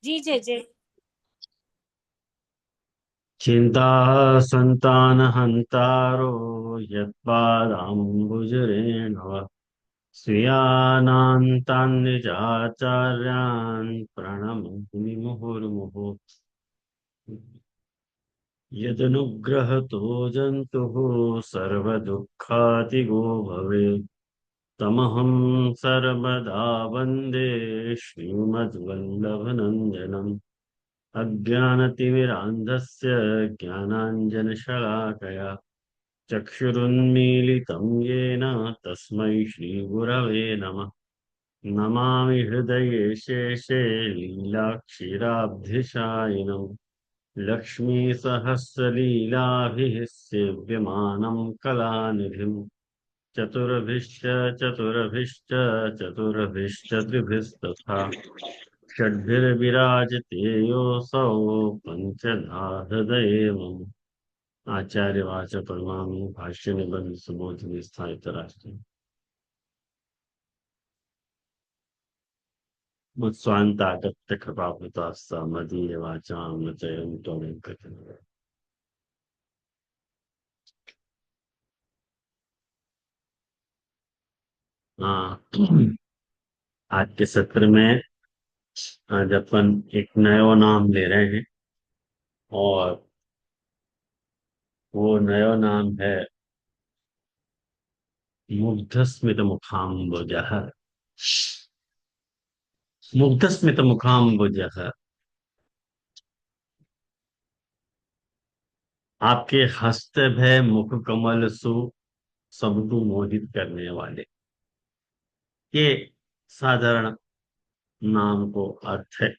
जी जे जे। चिंता संतानहंतारो यत्पादाम्बुजरेण वा स्वीयानान्तान् निजाचार्यान् प्रणमामि मुहुर्मुहुः। यदनुग्रहतो जन्तुः सर्वदुःखातिगो भवेत् तमहं सर्वदा वन्दे श्रीमद्वल्लभनन्दनम्। अज्ञानतिमिरान्धस्य ज्ञानाञ्जनशलाकया चक्षुरुन्मीलितं येन तस्मै श्रीगुरवे नमः। नमामि हृदये शेषे लीलाक्षीराब्धिशायिनम् लक्ष्मीसहस्रलीलाभिः सेव्यमानं कलानिधिम् चतुर्भिश्च चतुर्भिश्च चतुर्भिश्चतुर्भिस्तथा षड्भिर्विराजते योऽसौ पञ्चधा हृदये मम। आचार्यवाच परमाणु भाष्य निबंध सुबोध विस्थापित राष्ट्र मुत्स्वान्तागत्य कृपावृतास्ता मदीय वाचां नचयं त्वमेव कथन। हाँ, आज के सत्र में आज अपन एक नया नाम ले रहे हैं और वो नया नाम है मुग्धस्मित मुखाम्बुजः। मुग्धस्मित मुखाम्बुजः, आपके हस्त भय मुख कमल सु सबको मोहित करने वाले, ये साधारण नाम को अर्थ है।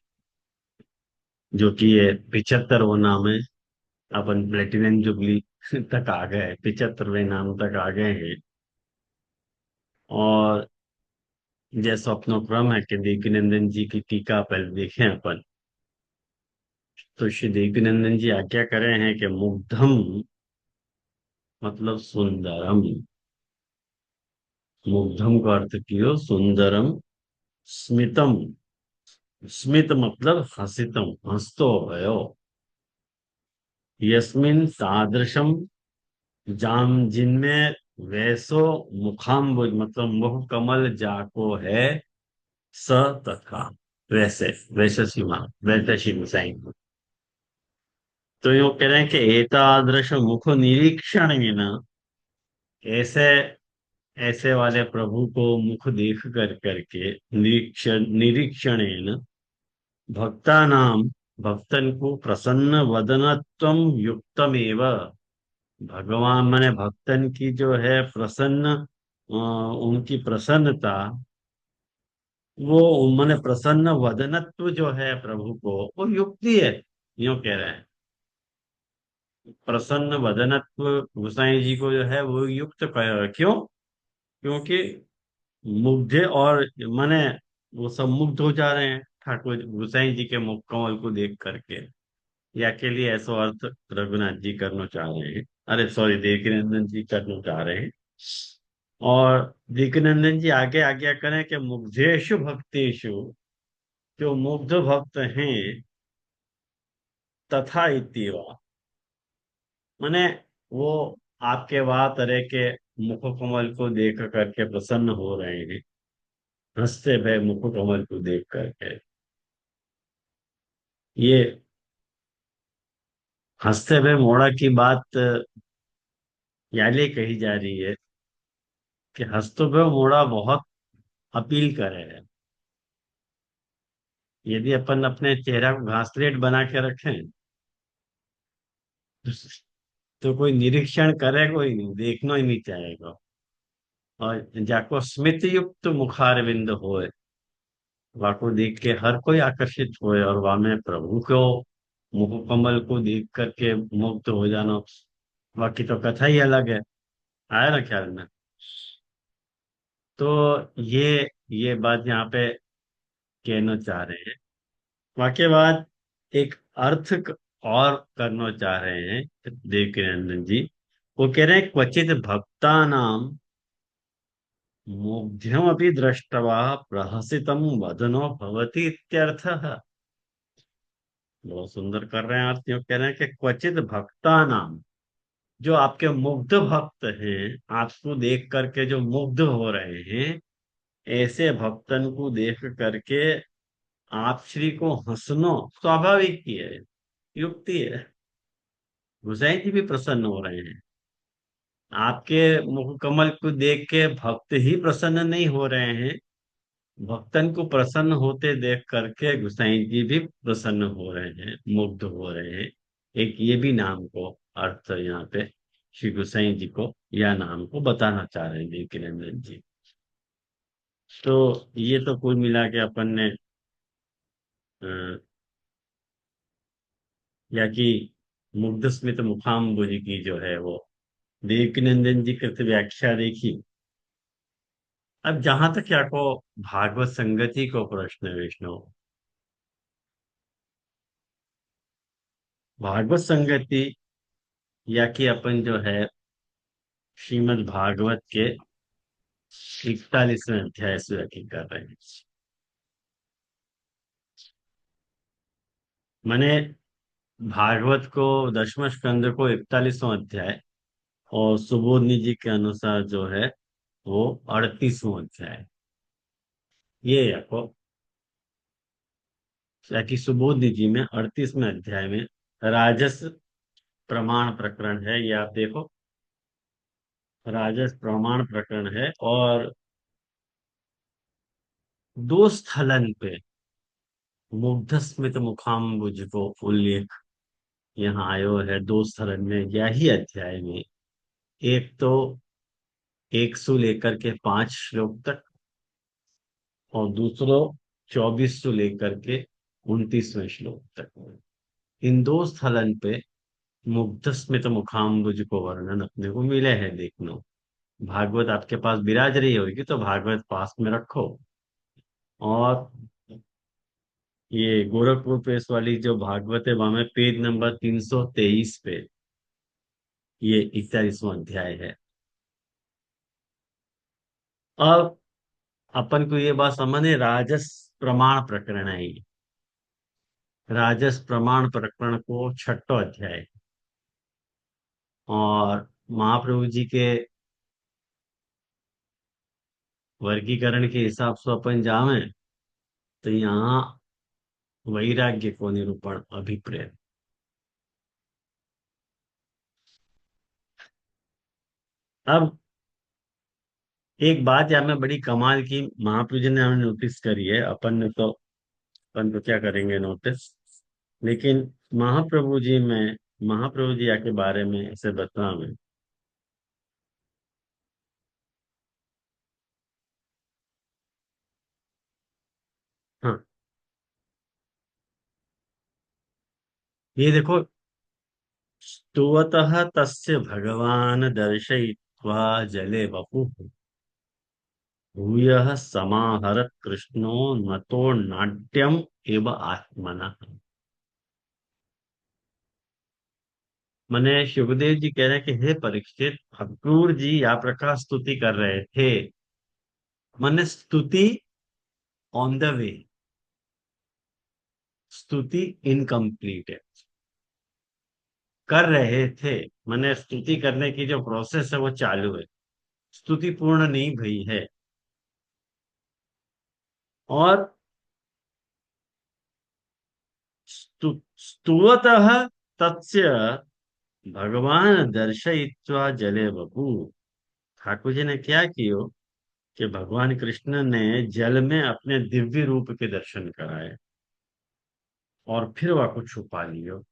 जो कि ये 75वां नाम है। अपन प्लेटिनम जुबली तक आ गए, 75वें नाम तक आ गए हैं। और जैसा अपना क्रम है कि देवकीनंदन जी की टीका पहले देखें अपन, तो श्री देवकीनंदन जी आज्ञा कर रहे हैं कि मुग्धम मतलब सुंदरम। मुग्धम का अर्थ कियो सुंदरम। स्मितम, स्मित मतलब हसितम, हंसतो भयो। यस्मिन सादृशम, जाम जिनमें वैसो मुखाम्बुज मतलब मुख कमल जाको है। स तथा वैसे, वैसे सीमा वैसे शिवसाई। तो यो कह रहे हैं कि एतादृश मुख निरीक्षण न, ऐसे ऐसे वाले प्रभु को मुख देख कर करके निरीक्षण भक्ता नाम, भक्तन को प्रसन्न वदनत्वम युक्तमेव। भगवान माने भक्तन की जो है प्रसन्न, उनकी प्रसन्नता, वो माने प्रसन्न वदनत्व जो है प्रभु को, वो युक्ति है। यूं कह रहे हैं प्रसन्न वदनत्व गोसाई जी को जो है वो युक्त क्यों? क्योंकि मुग्धे और माने वो सब मुग्ध हो जा रहे हैं ठाकुर गोसाई जी के मुख कमल को देख करके। या के लिए ऐसा अर्थ रघुनाथ जी करना चाह रहे हैं, अरे सॉरी देवकीनंदन जी करना चाह रहे हैं। और देवकीनंदन जी आगे आज्ञा करें कि मुग्धेशु भक्तेशु, जो मुग्ध भक्त हैं, तथा इतिवा माने वो आपके वहां तरह के मुख कमल को देख करके प्रसन्न हो रहे हैं, हंसते भय मुख कमल को देख करके। ये हंसते हुए मोड़ा की बात याले कही जा रही है कि हंसते हुए मोड़ा बहुत अपील करे है। यदि अपन अपने चेहरा को घासलेट बना के रखें तो कोई निरीक्षण करे कोई नहीं, देखना ही नहीं चाहेगा। और जाको स्मित युक्त मुखारविंद होए, वाको देख के हर कोई आकर्षित होए, और वह में प्रभु को मुख कमल को देख करके मुग्ध हो जाना, बाकी तो कथा ही अलग है। आया ना ख्याल में? तो ये बात यहाँ पे कहना चाह रहे हैं। वाक्य बाद एक अर्थ और करना चाह रहे हैं देवकीनंदन जी। वो कह रहे हैं क्वचित भक्ता नाम मुग्ध्यम अपनी दृष्टवा प्रहसितम वदनो भवति इत्यर्थः। बहुत सुंदर कर रहे हैं आप, क्यों कह रहे हैं कि क्वचित भक्ता नाम, जो आपके मुग्ध भक्त हैं, आपको देख करके जो मुग्ध हो रहे हैं, ऐसे भक्तन को देख करके आप श्री को हंसनो स्वाभाविक ही है, युक्ति है। गोसाई जी भी प्रसन्न हो रहे हैं। आपके मुख कमल को देख के भक्त ही प्रसन्न नहीं हो रहे हैं, भक्तन को प्रसन्न होते देख करके गोसाई जी भी प्रसन्न हो रहे हैं, मुग्ध हो रहे हैं। एक ये भी नाम को अर्थ यहाँ पे श्री गोसाई जी को या नाम को बताना चाह रहे हैं विवेकानंद जी। तो ये तो कुल मिला के अपन ने अ, या कि मुग्ध स्मित मुखाम्बुज की जो है वो विवेकानंदन जी कृत व्याख्या देखी। अब जहां तक क्या को भागवत संगति को प्रश्न है विष्णु, भागवत संगति या कि अपन जो है श्रीमद् भागवत के 41वें अध्याय से व्याख्या कर रहे हैं। मैंने भागवत को दशम स्कंद को 41वां अध्याय और सुबोधनी जी के अनुसार जो है वो 38वां अध्याय, ये आपको कि सुबोधनी जी में 38वें अध्याय में राजस प्रमाण प्रकरण है, ये आप देखो, राजस प्रमाण प्रकरण है। और दो स्थलन पे मुग्ध स्मित मुखाम्बुज को उल्लेख यहाँ आयो है, दो स्थलन में यही अध्याय में। एक तो 100 लेकर के 5 श्लोक तक, और दूसरो 24 से लेकर के 29वें श्लोक तक। इन दो स्थलन पे मुग्ध स्मित मुखाम्बुज को वर्णन अपने को मिले हैं देखनो। भागवत आपके पास विराज रही होगी तो भागवत पास में रखो, और ये गोरखपुर प्रेस वाली जो भागवत है वहां में पेज नंबर 323 पे ये 41वां अध्याय है। अब अपन को ये बात समझे, राजस प्रमाण प्रकरण है ये, राजस प्रमाण प्रकरण को छठो अध्याय। और महाप्रभु जी के वर्गीकरण के हिसाब से अपन जावे तो यहाँ वैराग्य को निरूपण अभिप्रेत। अब एक बात यहाँ में बड़ी कमाल की महाप्रभु जी ने हमें नोटिस करी है, अपन तो क्या करेंगे नोटिस, लेकिन महाप्रभु जी में, महाप्रभु जी के बारे में ऐसे बता में। हाँ, ये देखो, स्तुवतः तस्य भगवान दर्शयित्वा जले वपुः भूयः समाहरत कृष्णो नतो नाट्यम एव आत्मनः। मैंने सुखदेव जी कह रहे हैं कि हे परीक्षित, अक्रूर जी या प्रकार स्तुति कर रहे थे। मैंने स्तुति ऑन द वे, स्तुति इनकम्प्लीट है, कर रहे थे। मैंने स्तुति करने की जो प्रोसेस है वो चालू है, स्तुति पूर्ण नहीं भई है। और स्तुवतः तस्य भगवान दर्शयित्वा जले बपू। ठाकुर जी ने क्या कियो कि भगवान कृष्ण ने जल में अपने दिव्य रूप के दर्शन कराए और फिर वह को छुपा लियो।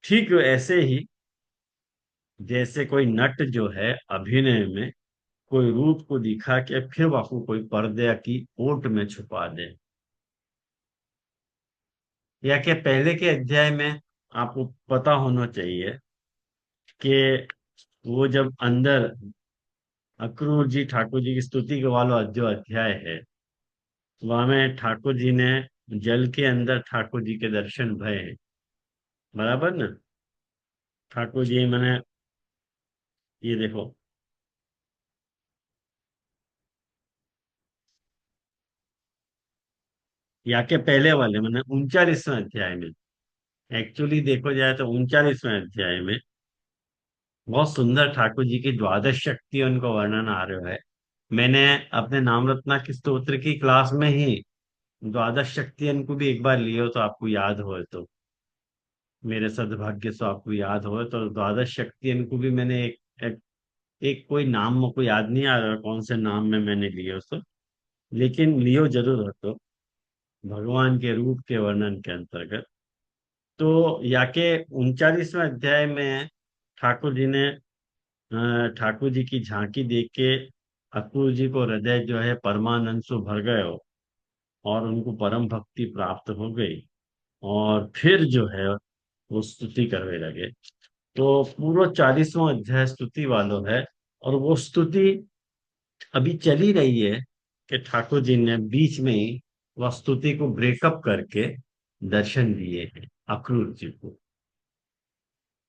ठीक ऐसे ही जैसे कोई नट जो है अभिनय में कोई रूप को दिखा के फिर वह को कोई पर्दे की ओट में छुपा दे, या कि पहले के अध्याय में आपको पता होना चाहिए कि वो जब अंदर अक्रूर जी ठाकुर जी की स्तुति के वाला जो अध्याय है, वहां में ठाकुर जी ने जल के अंदर ठाकुर जी के दर्शन भय हैं, बराबर ना। ठाकुर जी मैंने, ये देखो, या के पहले वाले मैंने 39वें अध्याय में, एक्चुअली देखो जाए तो 39वें अध्याय में बहुत सुंदर ठाकुर जी की द्वादश शक्ति उनको वर्णन आ रहा है। मैंने अपने नाम रत्ना की स्तोत्र की क्लास में ही द्वादश शक्ति को भी एक बार लियो, तो आपको याद हो तो, मेरे सद्भाग्य से आपको याद हो तो द्वादश शक्ति को भी मैंने एक कोई नाम मुझको याद नहीं आ रहा कौन से नाम में मैंने लिए उसको, लेकिन लियो जरूर हो तो, भगवान के रूप के वर्णन के अंतर्गत। तो याके 39वें अध्याय में ठाकुर जी ने ठाकुर जी की झांकी देख के अक्रूर जी को हृदय जो है परमानंद से भर गए हो, और उनको परम भक्ति प्राप्त हो गई। और फिर जो है वो स्तुति करने लगे। तो पूरा 40वां अध्याय स्तुति वालों है। और वो स्तुति अभी चली रही है कि ठाकुर जी ने बीच में ही वह स्तुति को ब्रेकअप करके दर्शन दिए हैं अक्रूर जी को।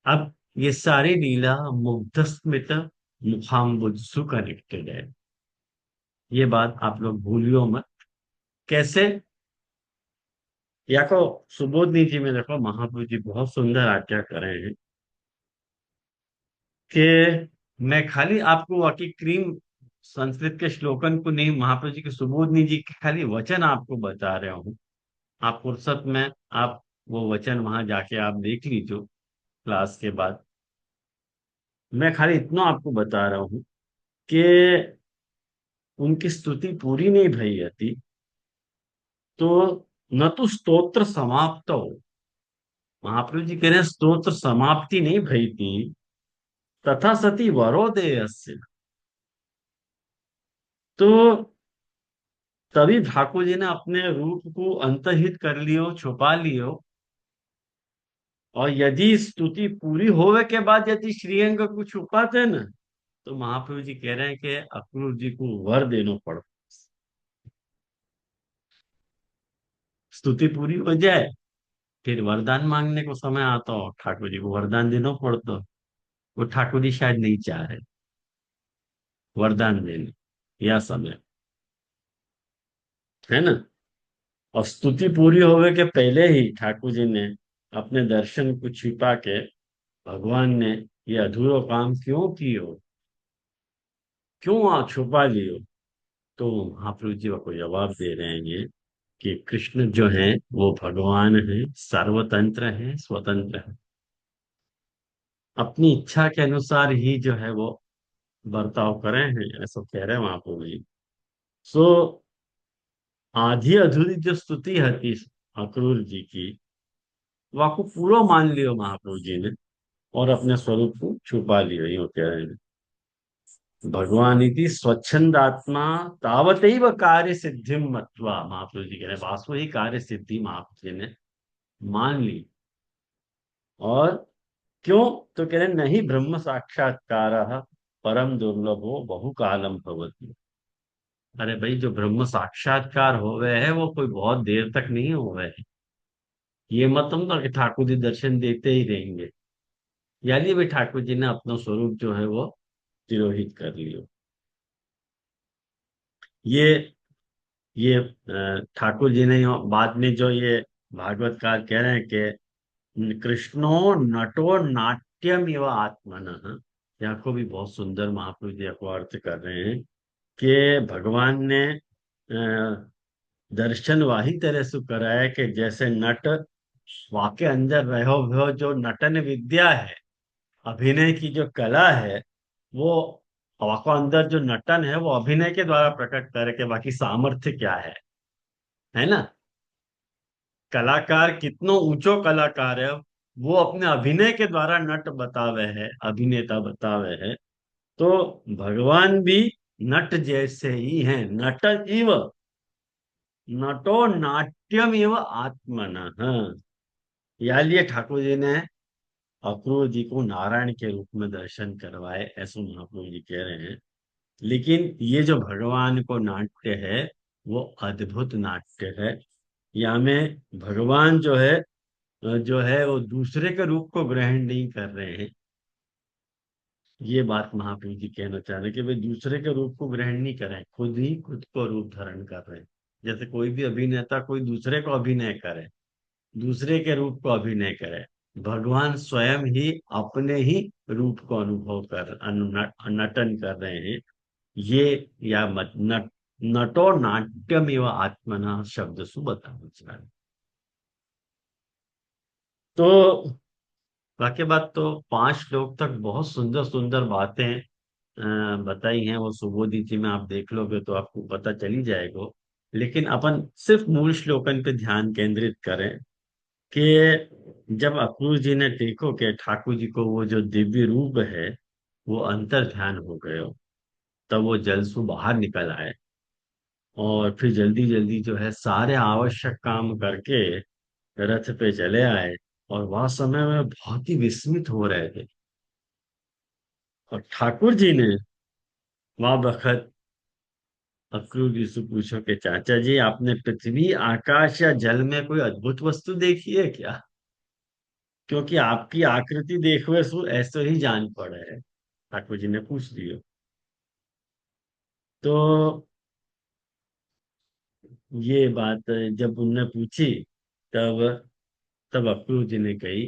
अब ये सारी लीला मुग्धस्मित मुखाम्बुजसु कनेक्टेड है। ये बात आप लोग भूलियो मत। कैसे? या को सुबोधनी जी में देखो महाप्रभु जी बहुत सुंदर आज्ञा कर रहे हैं कि मैं खाली आपको वाकई क्रीम संस्कृत के श्लोकन को नहीं, महाप्रभु जी के सुबोधनी जी के खाली वचन आपको बता रहा हूँ। आप फुर्सत में आप वो वचन वहां जाके आप देख लीजिए क्लास के बाद। मैं खाली इतना आपको बता रहा हूँ कि उनकी स्तुति पूरी नहीं भई थी तो न तो स्तोत्र समाप्त हो। महाप्रभु जी कह रहे हैं स्तोत्र समाप्ति नहीं भई थी, तथा सती वरोदयस्य। तो तभी ठाकुर जी ने अपने रूप को अंतर्हित कर लियो, छुपा लियो। और यदि स्तुति पूरी होवे के बाद यदि श्रीअंग को छुपाते ना, तो महाप्रभु जी कह रहे हैं कि अक्रूर जी को वर देना पड़ो। स्तुति पूरी हो जाए, फिर वरदान मांगने को समय आता हो, ठाकुर जी को वरदान देना पड़ता। वो ठाकुर जी शायद नहीं चाह रहे वरदान देने या समय, है ना। और स्तुति पूरी होवे के पहले ही ठाकुर जी ने अपने दर्शन को छिपा के भगवान ने ये अधूरा काम क्यों कियो, क्यों छुपा लियो। तो महाप्रभु जी को जवाब दे रहे हैं ये कि कृष्ण जो है वो भगवान है, सर्वतंत्र है, स्वतंत्र है। अपनी इच्छा के अनुसार ही जो है वो बर्ताव करे हैं, ऐसा कह रहे हैं महाप्रभु जी। सो आधी अधूरी जो स्तुति है अक्रूर जी की, वो आपको पूरा मान लियो महाप्रभु जी ने, और अपने स्वरूप को छुपा लियो, यूं कह रहे हैं। भगवान इति स्वच्छंदात्मा तावतैव कार्य सिद्धि मत्वा, महाप्रभु जी कह रहे हैं वास्तव ही कार्य सिद्धि महाप्रभु जी ने मान ली। और क्यों? तो कह रहे हैं, नहीं ब्रह्म साक्षात्कार परम दुर्लभो बहुकालम भवति। अरे भाई, जो ब्रह्म साक्षात्कार हो गए है वो कोई बहुत देर तक नहीं हो गए है। ये मत समझो कि ठाकुर जी दर्शन देते ही रहेंगे। यानी भाई ठाकुर जी ने अपना स्वरूप जो है वो तिरोहित कर लियो। ये ठाकुर जी ने बाद में जो ये भागवतकार कह रहे हैं कि कृष्णो नटो नाट्यम एवं आत्मन, यहाँ को भी बहुत सुंदर महाप्रभु जी को अर्थ कर रहे हैं कि भगवान ने दर्शन वाही तरह से कराया कि जैसे नट वाके अंदर रहो भो, जो नटन विद्या है, अभिनय की जो कला है, वो वाको अंदर जो नटन है वो अभिनय के द्वारा प्रकट करे कि बाकी सामर्थ्य क्या है ना। कलाकार कितनो ऊंचो कलाकार है, वो अपने अभिनय के द्वारा नट बतावे है, अभिनेता बतावे है। तो भगवान भी नट जैसे ही हैं, नट इव नटो नाट्यम इव आत्मनः। या लिए ठाकुर जी ने अक्रूर जी को नारायण के रूप में दर्शन करवाए, ऐसे महाप्रभु जी कह रहे हैं। लेकिन ये जो भगवान को नाट्य है वो अद्भुत नाट्य है। यहाँ में भगवान जो है वो दूसरे के रूप को ग्रहण नहीं कर रहे हैं। ये बात महाप्रभु जी कहना चाह रहे हैं कि वे दूसरे के रूप को ग्रहण नहीं करें, खुद ही खुद को रूप धारण कर रहे हैं। जैसे कोई भी अभिनेता कोई दूसरे को अभिनय करे, दूसरे के रूप को अभिनय करे। भगवान स्वयं ही अपने ही रूप को अनुभव नटन कर रहे हैं। ये या मत नटो नाट्यम एवं आत्मना शब्द सु बता। तो वाक्य बात तो 5 श्लोक तक बहुत सुंदर सुंदर बातें बताई हैं। वो सुबोधि जी में आप देख लोगे तो आपको पता चल ही जाएगा। लेकिन अपन सिर्फ मूल श्लोकन पे ध्यान केंद्रित करें कि जब अक्रूर जी ने देखो कि ठाकुर जी को वो जो दिव्य रूप है वो अंतर ध्यान हो गए हो, तब वो जल से बाहर निकल आए और फिर जल्दी जल्दी जो है सारे आवश्यक काम करके रथ पे चले आए। और वह समय में बहुत ही विस्मित हो रहे थे। और ठाकुर जी ने वह बखत अक्रूर जी से पूछो कि चाचा जी आपने पृथ्वी आकाश या जल में कोई अद्भुत वस्तु देखी है क्या? क्योंकि आपकी आकृति देखवे सु ऐसे ही जान पड़े है। ठाकुर जी ने पूछ दियो। तो ये बात जब उनने पूछी, तब तब अक्रूर जी ने कही,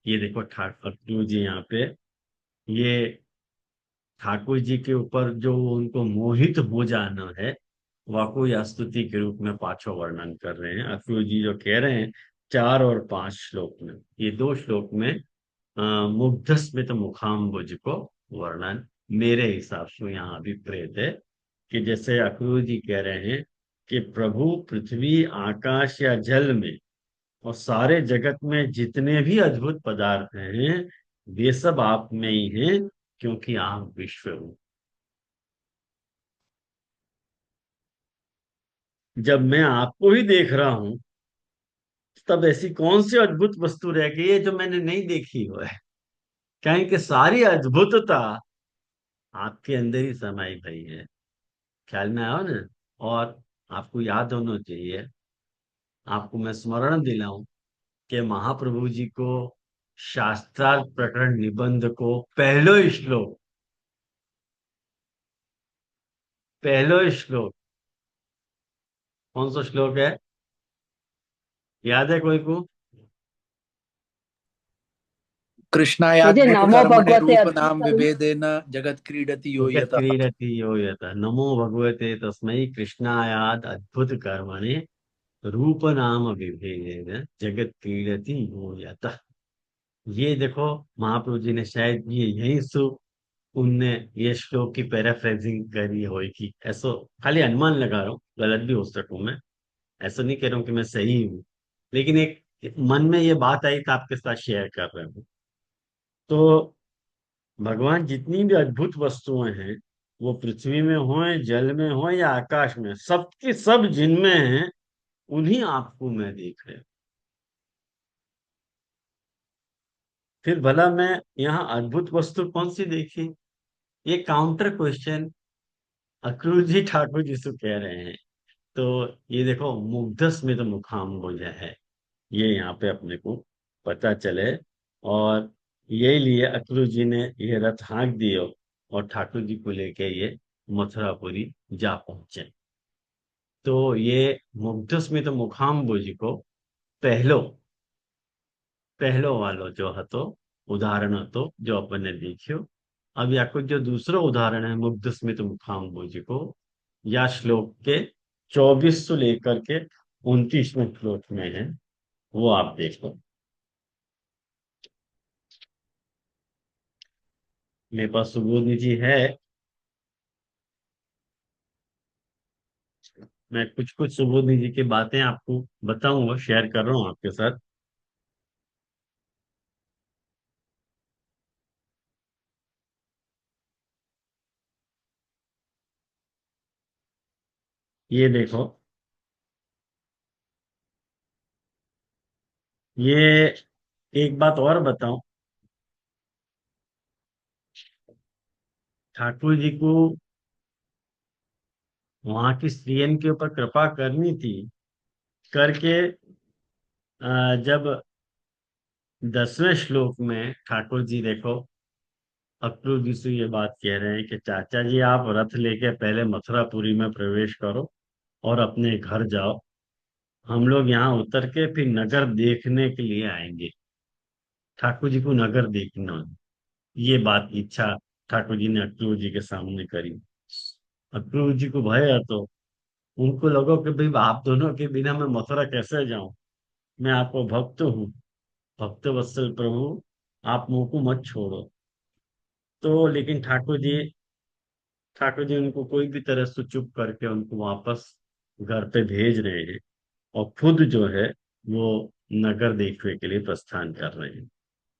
ये देखो ठाकुर अक्रूर जी यहाँ पे ये ठाकुर जी के ऊपर जो उनको मोहित हो जाना है वह कोई स्तुति के रूप में पांचों वर्णन कर रहे हैं। अक्रूर जी जो कह रहे हैं 4 और 5 श्लोक में, ये 2 श्लोक में मुग्ध स्मित मुखाम्बुज को वर्णन मेरे हिसाब से यहाँ अभिप्रेत है। कि जैसे अक्रूर जी कह रहे हैं कि प्रभु पृथ्वी आकाश या जल में और सारे जगत में जितने भी अद्भुत पदार्थ हैं वे सब आप में ही हैं, क्योंकि आप विश्व रूप। जब मैं आपको ही देख रहा हूं तब ऐसी कौन सी अद्भुत वस्तु रह गई है जो मैंने नहीं देखी हो है? कहें कि सारी अद्भुतता आपके अंदर ही समाई भई है। ख्याल में आओ ना। और आपको याद होना चाहिए, आपको मैं स्मरण दिलाऊं कि महाप्रभु जी को शास्त्रार्थ प्रकरण निबंध को पहलो श्लोक कौन सा श्लोक है? याद है कोई को? मुझे कृष्णायाद्भुत नमो कर्मणे भगवते रूप नाम अच्युताय। विभेदेन जगत क्रीडति यो जगत यतः। क्रीडति यो यतः नमो भगवते तस्मै कृष्णायाद अद्भुत कर्मणे रूप नाम विभेदेन जगत क्रीडति यो यतः। ये देखो महाप्रभु जी ने शायद ये यही सु उनने ये श्लोक की पैराफ्रेजिंग करी होगी ऐसो। खाली अनुमान लगा रहा हूँ, गलत भी हो सकूं मैं। ऐसा नहीं कह रहा हूँ कि मैं सही हूँ, लेकिन एक मन में ये बात आई तो आपके साथ शेयर कर रहा हूँ। तो भगवान जितनी भी अद्भुत वस्तुएं हैं वो पृथ्वी में हो, जल में हो या आकाश में, सबकी सब जिनमें हैं उन्हीं आपको मैं देख रहा हूं। फिर भला मैं यहाँ अद्भुत वस्तु कौन सी देखी? ये काउंटर क्वेश्चन अक्रूर जी ठाकुर जी से कह रहे हैं। तो ये देखो मुग्ध स्मित मुखाम्बुज है, ये यहाँ पे अपने को पता चले। और यही लिए अक्रूर जी ने ये रथ हाँक दियो और ठाकुर जी को लेके ये मथुरापुरी जा पहुंचे। तो ये मुग्ध स्मित मुखाम्बुज को पहलो पहलो वालो जो हतो उदाहरण हतो जो अपन ने देखियो। अब या कुछ जो दूसरा उदाहरण है मुग्ध स्मित मुखाम्बुज को, या श्लोक के 24 से लेकर के 29वें श्लोक में है, वो आप देखो। मेरे पास सुबोधनी जी है। मैं कुछ कुछ सुबोधनी जी की बातें आपको बताऊंगा, शेयर कर रहा हूँ आपके साथ। ये देखो, ये एक बात और बताऊं। ठाकुर जी को वहां की स्त्रियन के ऊपर कृपा करनी थी करके। जब 10वें श्लोक में ठाकुर जी देखो अक्रूर जी से ये बात कह रहे हैं कि चाचा जी आप रथ लेके पहले मथुरापुरी में प्रवेश करो और अपने घर जाओ। हम लोग यहाँ उतर के फिर नगर देखने के लिए आएंगे। ठाकुर जी को नगर देखना है। ये बात इच्छा ठाकुर जी ने अक्रूर जी के सामने करी। अक्रूर जी को भय है, तो उनको लगा कि भाई आप दोनों के बिना मैं मथुरा कैसे जाऊं। मैं आपको भक्त हूँ, भक्त वत्सल प्रभु, आप मुंह को मत छोड़ो। तो लेकिन ठाकुर जी उनको कोई भी तरह से चुप करके उनको वापस घर पे भेज रहे हैं, और खुद जो है वो नगर देखने के लिए प्रस्थान कर रहे हैं।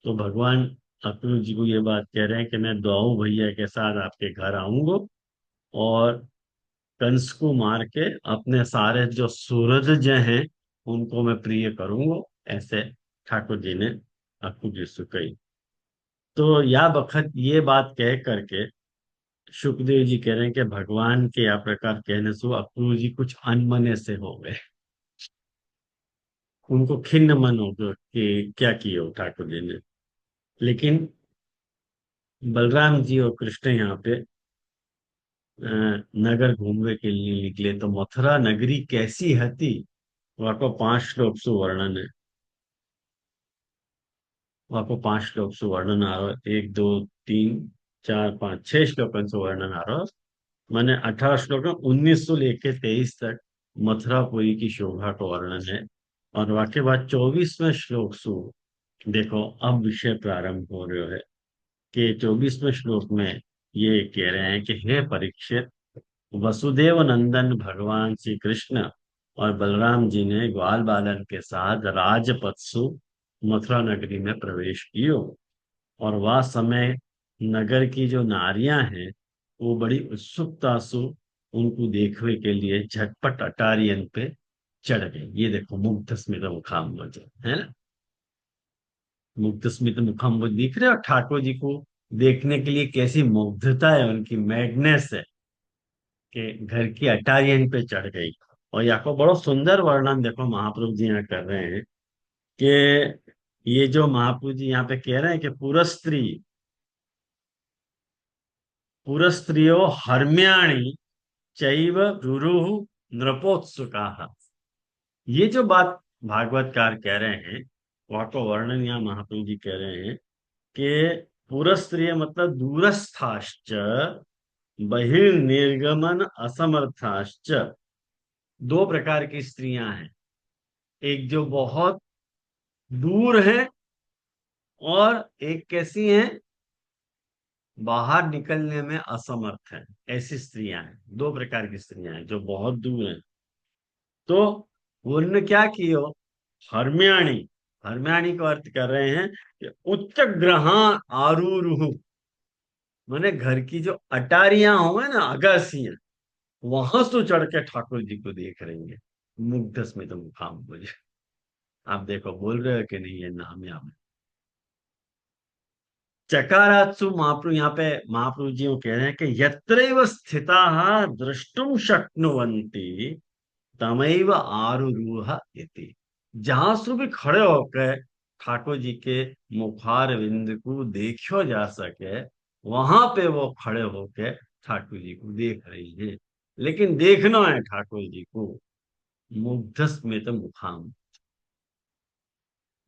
तो भगवान अक्रूर जी को ये बात कह रहे हैं कि मैं दुआऊ भैया के साथ आपके घर आऊंगा, और कंस को मार के अपने सारे जो सूरज हैं उनको मैं प्रिय करूंगा। ऐसे ठाकुर जी ने अक्रूर जी से कही। तो या बखत ये बात कह करके सुखदेव जी कह रहे हैं कि भगवान के या प्रकार कहने से अक्रूर जी कुछ अनमने से हो गए। उनको खिन्न मन हो गया कि क्या किया हो ठाकुर जी ने। लेकिन बलराम जी और कृष्ण यहाँ पे नगर घूमने के लिए निकले। तो मथुरा नगरी कैसी हती, वहाँ को 5 श्लोक से वर्णन है। वहाँ को 5 श्लोक से वर्णन आ रहा है। 1 2 3 4 5 6 श्लोक से वर्णन आ रहा है। मैंने 18 श्लोक में 19 से लेके 23 तक मथुरापुरी की शोभा का वर्णन है। और वाक्य बाद 24वें श्लोक से देखो अब विषय प्रारंभ हो रहा है। कि 24वें श्लोक में ये कह रहे हैं कि हे परीक्षित, वसुदेव नंदन भगवान श्री कृष्ण और बलराम जी ने ग्वाल बालन के साथ राजपथसु मथुरा नगरी में प्रवेश कियो। और वह समय नगर की जो नारियां हैं वो बड़ी उत्सुकता से उनको देखने के लिए झटपट अटारियन पे चढ़ गई। ये देखो मुग्ध स्मित मुखाम्बुज है ना। मुग्ध स्मित मुखाम्बुज दिख रहे हो ठाकुर जी को देखने के लिए, कैसी मुग्धता है, उनकी मैडनेस है कि घर की अटारियन पे चढ़ गई। और यहाँ को बड़ा सुंदर वर्णन देखो महाप्रभु जी यहाँ कर रहे हैं कि ये जो महाप्रभु जी यहाँ पे कह रहे हैं कि पुरस्त्रियो हर्म्याणी चैव रुरुः नृपोत्सुकाः। ये जो बात भागवतकार कह रहे हैं, वह को वर्णन यहाँ महाप्रभु जी कह रहे हैं कि पुरस्त्रिय मतलब दूरस्थाश्च बहिर्निर्गमन असमर्थाश्च। दो प्रकार की स्त्रियां हैं। एक जो बहुत दूर है, और एक कैसी है, बाहर निकलने में असमर्थ है। ऐसी स्त्रियां हैं, दो प्रकार की स्त्रियां हैं जो बहुत दूर हैं। तो उन्होंने क्या किया, हर्म्याणी, हर्म्याणी का अर्थ कर रहे हैं कि उच्च ग्रहा आरूरुह, माने घर की जो अटारियां हो ना, अगासियां, वहां से चढ़ के ठाकुर जी को देख रही है। मुग्ध स्मित मुखाम मुझे। आप देखो बोल रहे हो कि नहीं, ये नाम यहाँ में चकारात्सु महाप्रभु, यहाँ पे महाप्रभु जी वो कह रहे हैं कि यत्रैव स्थिताः द्रष्टुम शक्नुवन्ति तमैव आरुरुह इति। जहां से भी खड़े होकर ठाकुर जी के मुखार विंद को देखो जा सके, वहां पे वो खड़े होकर ठाकुर जी को देख रही है। लेकिन देखना है ठाकुर जी को मुग्ध स्मित मुखाम।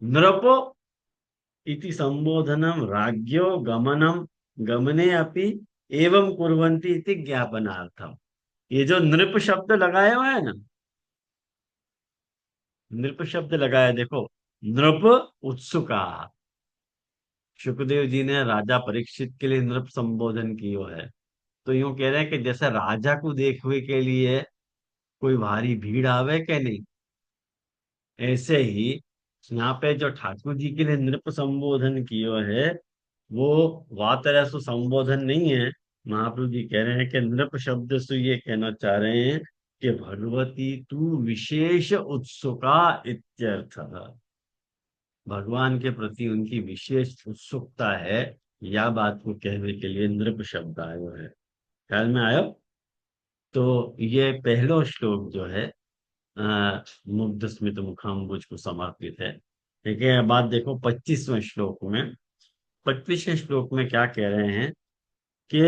नृपो इति संबोधनम राज्ञो गमनम गमने अपि एवं कुर्वन्ति इति ज्ञापनार्थम। ये जो नृप शब्द लगाया हुआ है ना, नृप शब्द लगाया देखो, नृप उत्सुका। सुखदेव जी ने राजा परीक्षित के लिए नृप संबोधन किया है। तो यूं कह रहे हैं कि जैसे राजा को देखने के लिए कोई भारी भीड़ आवे के नहीं, ऐसे ही यहाँ पे जो ठाकुर जी के लिए नृप संबोधन किया है, वो वातरस संबोधन नहीं है। महाप्रभु जी कह रहे हैं कि नृप शब्द से ये कहना चाह रहे हैं कि भगवती तू विशेष उत्सुका इत्यर्थ। भगवान के प्रति उनकी विशेष उत्सुकता है, या बात को कहने के लिए नृप शब्द आयो है। ख्याल में आयो। तो ये पहलो श्लोक जो है मुग्ध स्मित मुखाम्बुज को समर्पित है। ठीक है, अब बात देखो 25वें श्लोक में। 25वें श्लोक में क्या कह रहे हैं कि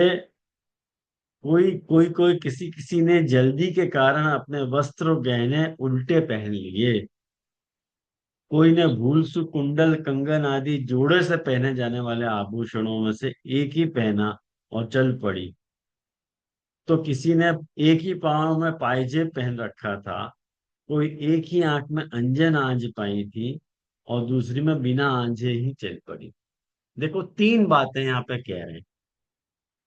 कोई कोई कोई किसी किसी ने जल्दी के कारण अपने वस्त्र और गहने उल्टे पहन लिए। कोई ने भूल से कुंडल कंगन आदि जोड़े से पहने जाने वाले आभूषणों में से एक ही पहना और चल पड़ी। तो किसी ने एक ही पाँव में पायजेब पहन रखा था। कोई एक ही आंख में अंजन आंज पाई थी और दूसरी में बिना आंजे ही चल पड़ी। देखो, तीन बातें यहाँ पे कह रहे हैं।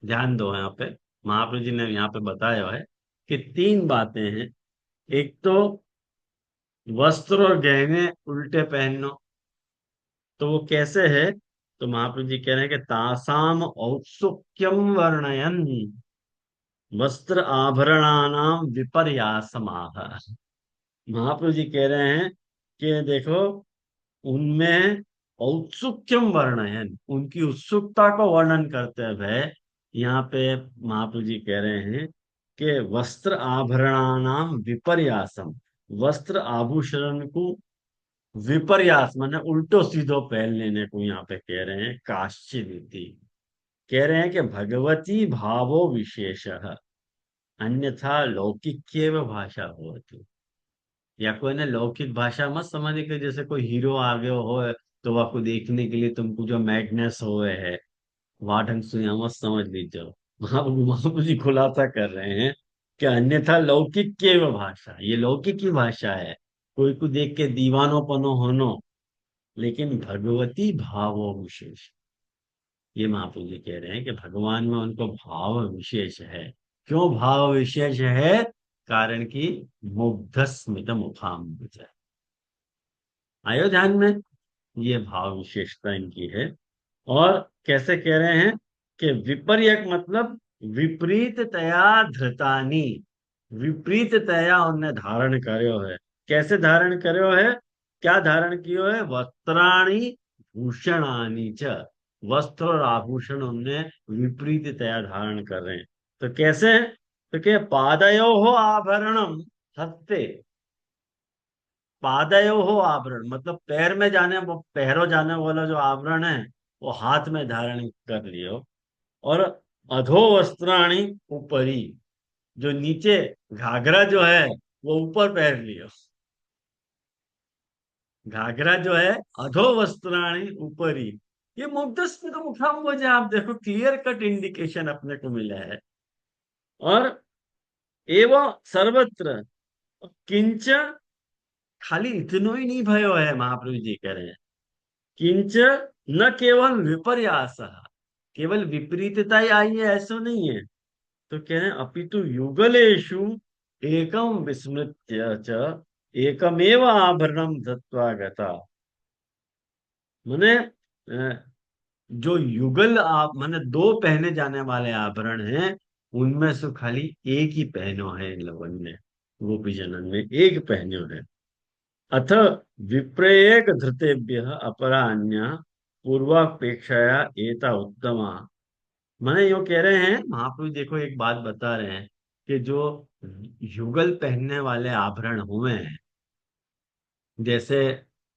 ध्यान दो यहाँ पे, महाप्रभु जी ने यहाँ पे बताया है कि तीन बातें हैं। एक तो वस्त्र और गहने उल्टे पहनना। तो वो कैसे है? तो महाप्रभु जी कह रहे हैं कि तासाम औत्सुक्यम वर्णयन वस्त्र आभरणानाम विपर्यासमाह। महाप्रभु जी कह रहे हैं कि देखो, उनमें औत्सुक्यम वर्णयन, उनकी उत्सुकता को वर्णन करते हुए यहाँ पे महाप्रभु जी कह रहे हैं कि वस्त्र आभरणानाम विपर्यासम, वस्त्र आभूषण को विपर्यास माने उल्टो सीधो पहन लेने को यहाँ पे कह रहे हैं। काश्चिदिति कह रहे हैं कि भगवती भावो विशेष, अन्यथा लौकिक्येव भाषा होती। या कोई ने लौकिक भाषा मत समझे कि जैसे कोई हीरो आ गयो हो तो आपको देखने के लिए तुमको जो मैडनेस होए है, वहां ढंग से यहाँ मत समझ लीजिए। वहां जी खुलासा कर रहे हैं कि अन्यथा लौकिक के भाषा, ये लौकिक की भाषा है। कोई को देख के दीवानोपनो होनो, लेकिन भगवती भावो विशेष। ये महाप्रभु जी कह रहे हैं कि भगवान में उनको भाव विशेष है। क्यों भाव विशेष है? कारण कि मुग्ध स्मित मुखाम्बुज, आयो ध्यान में, ये भाव विशेषता इनकी है। और कैसे कह रहे हैं कि विपर्यक मतलब विपरीत तया धृतानी, विपरीत तया उनने धारण कर्यो है। कैसे धारण कर्यो है? क्या धारण कियो है? वस्त्राणी भूषणानी च, वस्त्र और आभूषण उनने विपरीत तया धारण कर रहे हैं। तो कैसे? तो क्या पादयो हो आभरणम हस्ते, पादयो हो आभरण मतलब पैर में जाने, वो पैरों जाने वाला जो आभरण है वो हाथ में धारण कर लियो। और अधो वस्त्राणी ऊपरी, जो नीचे घाघरा जो है वो ऊपर पहन लियो। घाघरा जो है अधो वस्त्राणी ऊपरी। ये मुग्धस्मित मुखाम वजह आप देखो, क्लियर कट इंडिकेशन अपने को मिला है। और एवं सर्वत्र किंच, खाली इतनो ही नहीं भयो है, महाप्रभु जी कह रहे हैं किंच न केवल विपर्यास, केवल विपरीतता ही आई है ऐसा नहीं है। तो कह रहे हैं अपितु युगलेशु एकम विस्मृत्य च एकमेव आभरणम धत्वा गता। माने जो युगल आप माने दो पहने जाने वाले आभरण हैं, उनमें से खाली एक ही पहनो है इन लोगों ने, गोपी जनन में एक पहनो है। अथ विप्रेयक धृतेभ्य अपरा अन्य पूर्वापेक्षाया एता उत्तमा। माने यो कह रहे हैं महाप्रभु देखो, एक बात बता रहे हैं कि जो युगल पहनने वाले आभरण हुए हैं, जैसे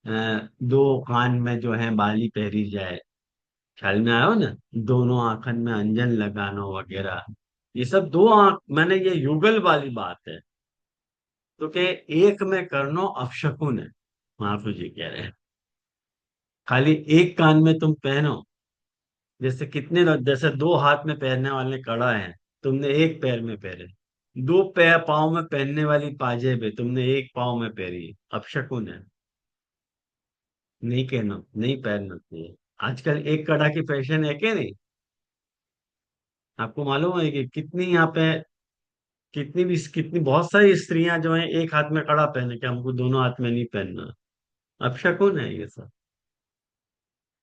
दो कान में जो है बाली पहरी जाए, ख्याल में आयो ना, दोनों आंखन में अंजन लगानो वगैरह, ये सब दो आंख मैंने ये युगल वाली बात है। तो के एक में करनो अपशकुन है, महाप्रभु जी कह रहे हैं। खाली एक कान में तुम पहनो, जैसे कितने लोग, जैसे दो हाथ में पहनने वाले कड़ा है, तुमने एक पैर में पहने। दो पैर पाँव में पहनने वाली पाजेब है, तुमने एक पाँव में पहनी, अपशकुन है, नहीं कहना, नहीं पहनना चाहिए। आजकल एक कड़ा की फैशन है क्या नहीं? आपको मालूम है कि कितनी यहाँ पे, कितनी बहुत सारी स्त्रियां जो हैं एक हाथ में कड़ा पहने के, हमको दोनों हाथ में नहीं पहनना। अपशकुन है ये सब।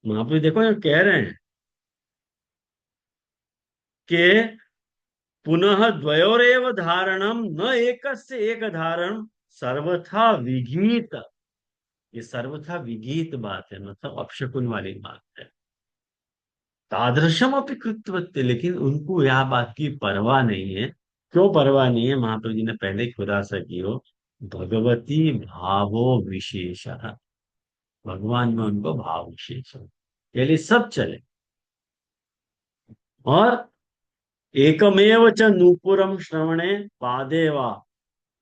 महाप्रभु देखो ये कह रहे हैं कि पुनः द्वयोरेव धारणम न एकस्य एक धारण सर्वथा विगीत। ये सर्वथा विगीत बात है, मतलब अपशकुन वाली बात है। तादृशम अपि कृतवत्य, लेकिन उनको यह बात की परवाह नहीं है। क्यों परवाह नहीं है? महाप्रभु जी ने पहले ही खुलासा की हो, भगवती भावो विशेष, भगवान में उनको भाव विशेष है, ये लिए सब चले। और एकमेव च नूपुरं श्रवणे पादे वा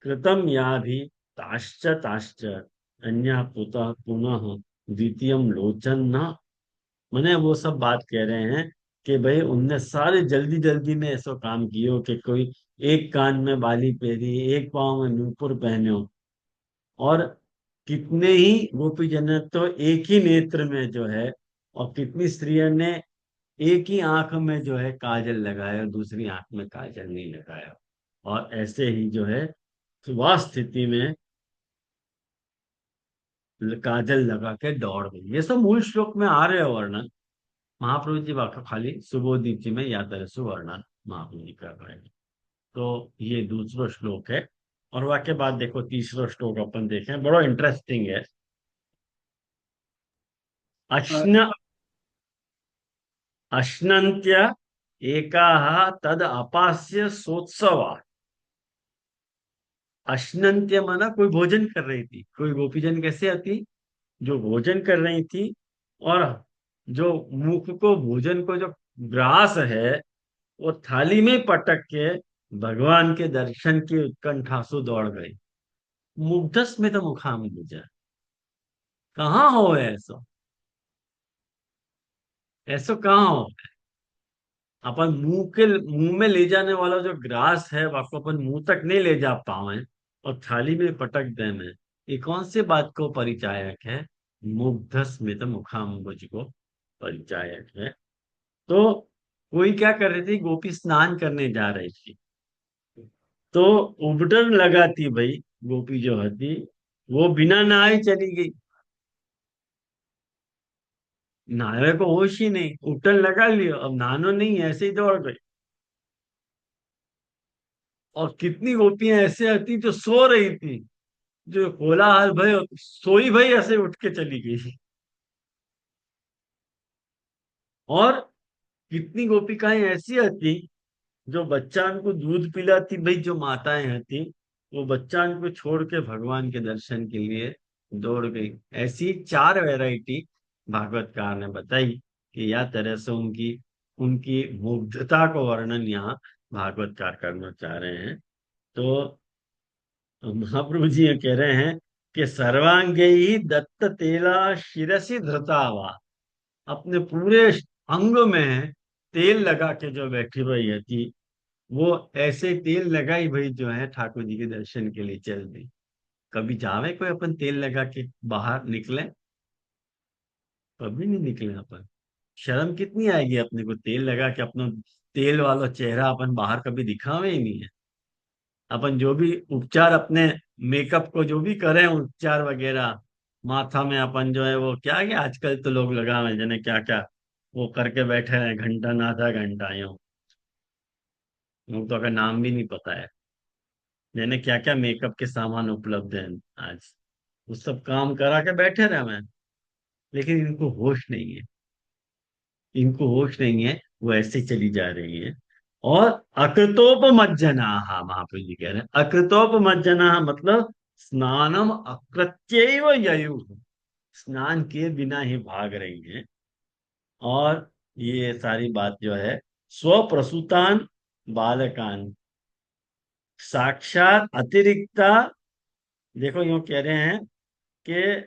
कृतं याभि ताश्च ताश्च अन्या पुतः पुनः द्वितीयम लोचन न। मैंने वो सब बात कह रहे हैं कि भाई उनने सारे जल्दी जल्दी में ऐसा काम कियो कि कोई एक कान में बाली पहनी, एक पाँव में नूपुर पहने हो, और कितने ही गोपीजन ने तो एक ही नेत्र में जो है, और कितनी स्त्रियों ने एक ही आंख में जो है काजल लगाया और दूसरी आंख में काजल नहीं लगाया, और ऐसे ही जो है वह स्थिति में काजल लगा के दौड़ गई। ये सब मूल श्लोक में आ रहे हैं वर्णन। महाप्रभु जी वाक्य खाली सुबोधित जी में याद रहे सुवर्णन महाप्रभु जी कर रहे हैं। तो ये दूसरा श्लोक है। और वाक्य बाद देखो तीसरा श्लोक अपन देखें, बड़ा इंटरेस्टिंग है। अश्न अश्नन्त्य एकाः तद अपास्य सोत्सवा। अश्नन्त्य माना कोई भोजन कर रही थी, कोई गोपीजन कैसे आती जो भोजन कर रही थी, और जो मुख को भोजन को जो ग्रास है वो थाली में पटक के भगवान के दर्शन की उत्कंठा से दौड़ गई। मुग्धस में तो मुखाम गुजर, कहाँ हो ऐसा, ऐसा कहाँ हो। अपन मुंह में ले जाने वाला जो ग्रास है उसको अपन मुंह तक नहीं ले जा पाए और थाली में पटक दे में, ये कौन सी बात को परिचायक है। मुग्धस में तो मुखाम्बुज को परिचायक है। तो कोई क्या कर रही थी, गोपी स्नान करने जा रही थी, तो उबटन लगा थी भाई, गोपी जो थी वो बिना नहाए चली गई। नहाने को होश ही नहीं, उबटन लगा लिया, अब नहानो नहीं, ऐसे ही दौड़ गई। और कितनी गोपियां ऐसे आती जो सो रही थी, जो कोलाहल भाई सोई भाई ऐसे उठ के चली गई। और कितनी गोपिकाएं ऐसी आती जो बच्चान को दूध पिलाती भाई, जो माताएं आती वो बच्चान को छोड़ के भगवान के दर्शन के लिए दौड़ गई। ऐसी चार वैरायटी भागवतकार ने बताई कि या तरह से उनकी उनकी मुग्धता को वर्णन यहाँ भागवतकार करना चाह रहे हैं। तो महाप्रभु जी ये कह रहे हैं कि सर्वांगे ही दत्त तेला शिरसी धृता हुआ, अपने पूरे अंग में तेल लगा के जो बैठी हुई थी, वो ऐसे तेल लगाई भाई जो है ठाकुर जी के दर्शन के लिए चल दी। कभी जावे कोई अपन तेल लगा के बाहर निकले, कभी नहीं निकले अपन। शर्म कितनी आएगी अपने को तेल लगा के, अपना तेल वाला चेहरा अपन बाहर कभी दिखावे ही नहीं है। अपन जो भी उपचार अपने मेकअप को जो भी करें उपचार वगैरह, माथा में अपन जो है वो क्या है, आजकल तो लोग लगा हुए जने क्या क्या वो करके बैठे हैं, घंटा ना आधा घंटा यूं, लोग तो अगर नाम भी नहीं पता है जने क्या क्या मेकअप के सामान उपलब्ध हैं आज, वो सब काम करा के बैठे रहे हैं। लेकिन इनको होश नहीं है, इनको होश नहीं है, वो ऐसे चली जा रही है। और अकृतोप मज्जना, महाप्रभु जी कह रहे हैं अकृतोप मज्जना मतलब स्नानम अकृत्यैव ययु, स्नान किए बिना ही भाग रही है। और ये सारी बात जो है स्वप्रसूतान बालकान साक्षात अतिरिक्ता, देखो यूं कह रहे हैं कि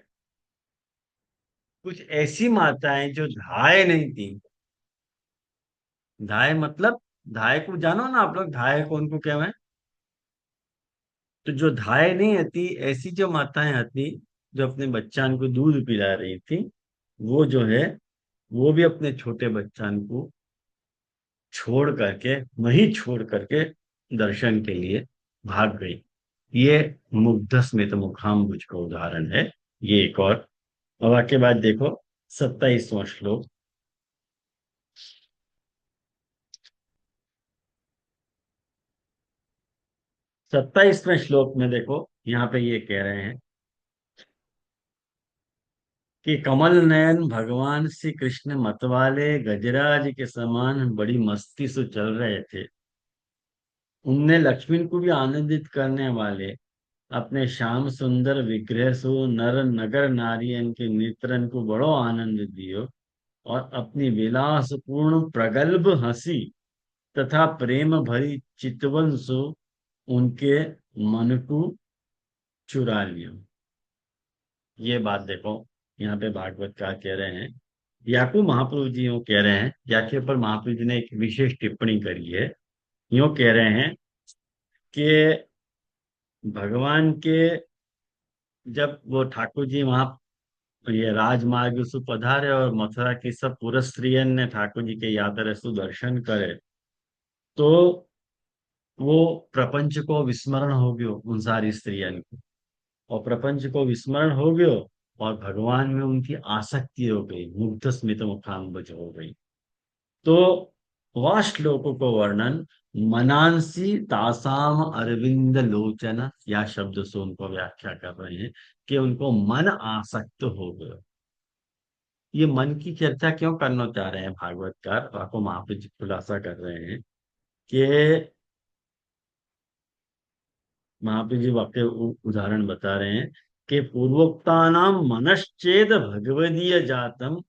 कुछ ऐसी माताएं जो धाय नहीं थी। धाय मतलब, धाय को जानो ना आप लोग, धाय को उनको क्या है, तो जो धाय नहीं आती ऐसी जो माताएं आती जो अपने बच्चान को दूध पिला रही थी, वो जो है वो भी अपने छोटे बच्चान को छोड़ करके, वहीं छोड़ करके दर्शन के लिए भाग गई। ये मुग्धस में तो मुखाम्बुज का उदाहरण है। ये एक और वाक्य बाद देखो 27वां श्लोक। 27वें श्लोक में देखो यहाँ पे ये कह रहे हैं कि कमल नयन भगवान श्री कृष्ण मतवाले गजराज के समान बड़ी मस्ती से चल रहे थे। उनने लक्ष्मी को भी आनंदित करने वाले अपने श्याम सुंदर विग्रह सो नर नगर नारियन के नेत्रन को बड़ो आनंद दियो, और अपनी विलासपूर्ण प्रगल्भ हंसी तथा प्रेम भरी चितवन सो उनके मन को चुरा लियो। ये बात देखो, यहाँ पे भागवतकार कह रहे हैं, याकू महाप्रभु जी यूं कह रहे हैं, याके पर महाप्रभु जी ने एक विशेष टिप्पणी करी है। यूं कह रहे हैं कि भगवान के, जब वो ठाकुर जी वहां ये राजमार्ग सु पधारे और मथुरा की सब पुर स्त्रियन ने ठाकुर जी के यात्रा सुदर्शन करे, तो वो प्रपंच को विस्मरण हो गयो उन सारी स्त्रियन को, और प्रपंच को विस्मरण हो गयो, और भगवान में उनकी आसक्ति हो गई, मुग्ध स्मित मुखाम्बज हो गई। तो वह श्लोकों को वर्णन मनांसी तासाम अरविंद लोचन या शब्द से उनको व्याख्या कर रहे हैं कि उनको मन आसक्त हो गया। ये मन की चर्चा क्यों करना चाह रहे हैं भागवतकार, आपको महाप्रभु जी खुलासा कर रहे हैं कि महाप्रभु जी वाक्य उदाहरण बता रहे हैं कि पूर्वोक्तानाम मनश्चेद भगवदीय जातम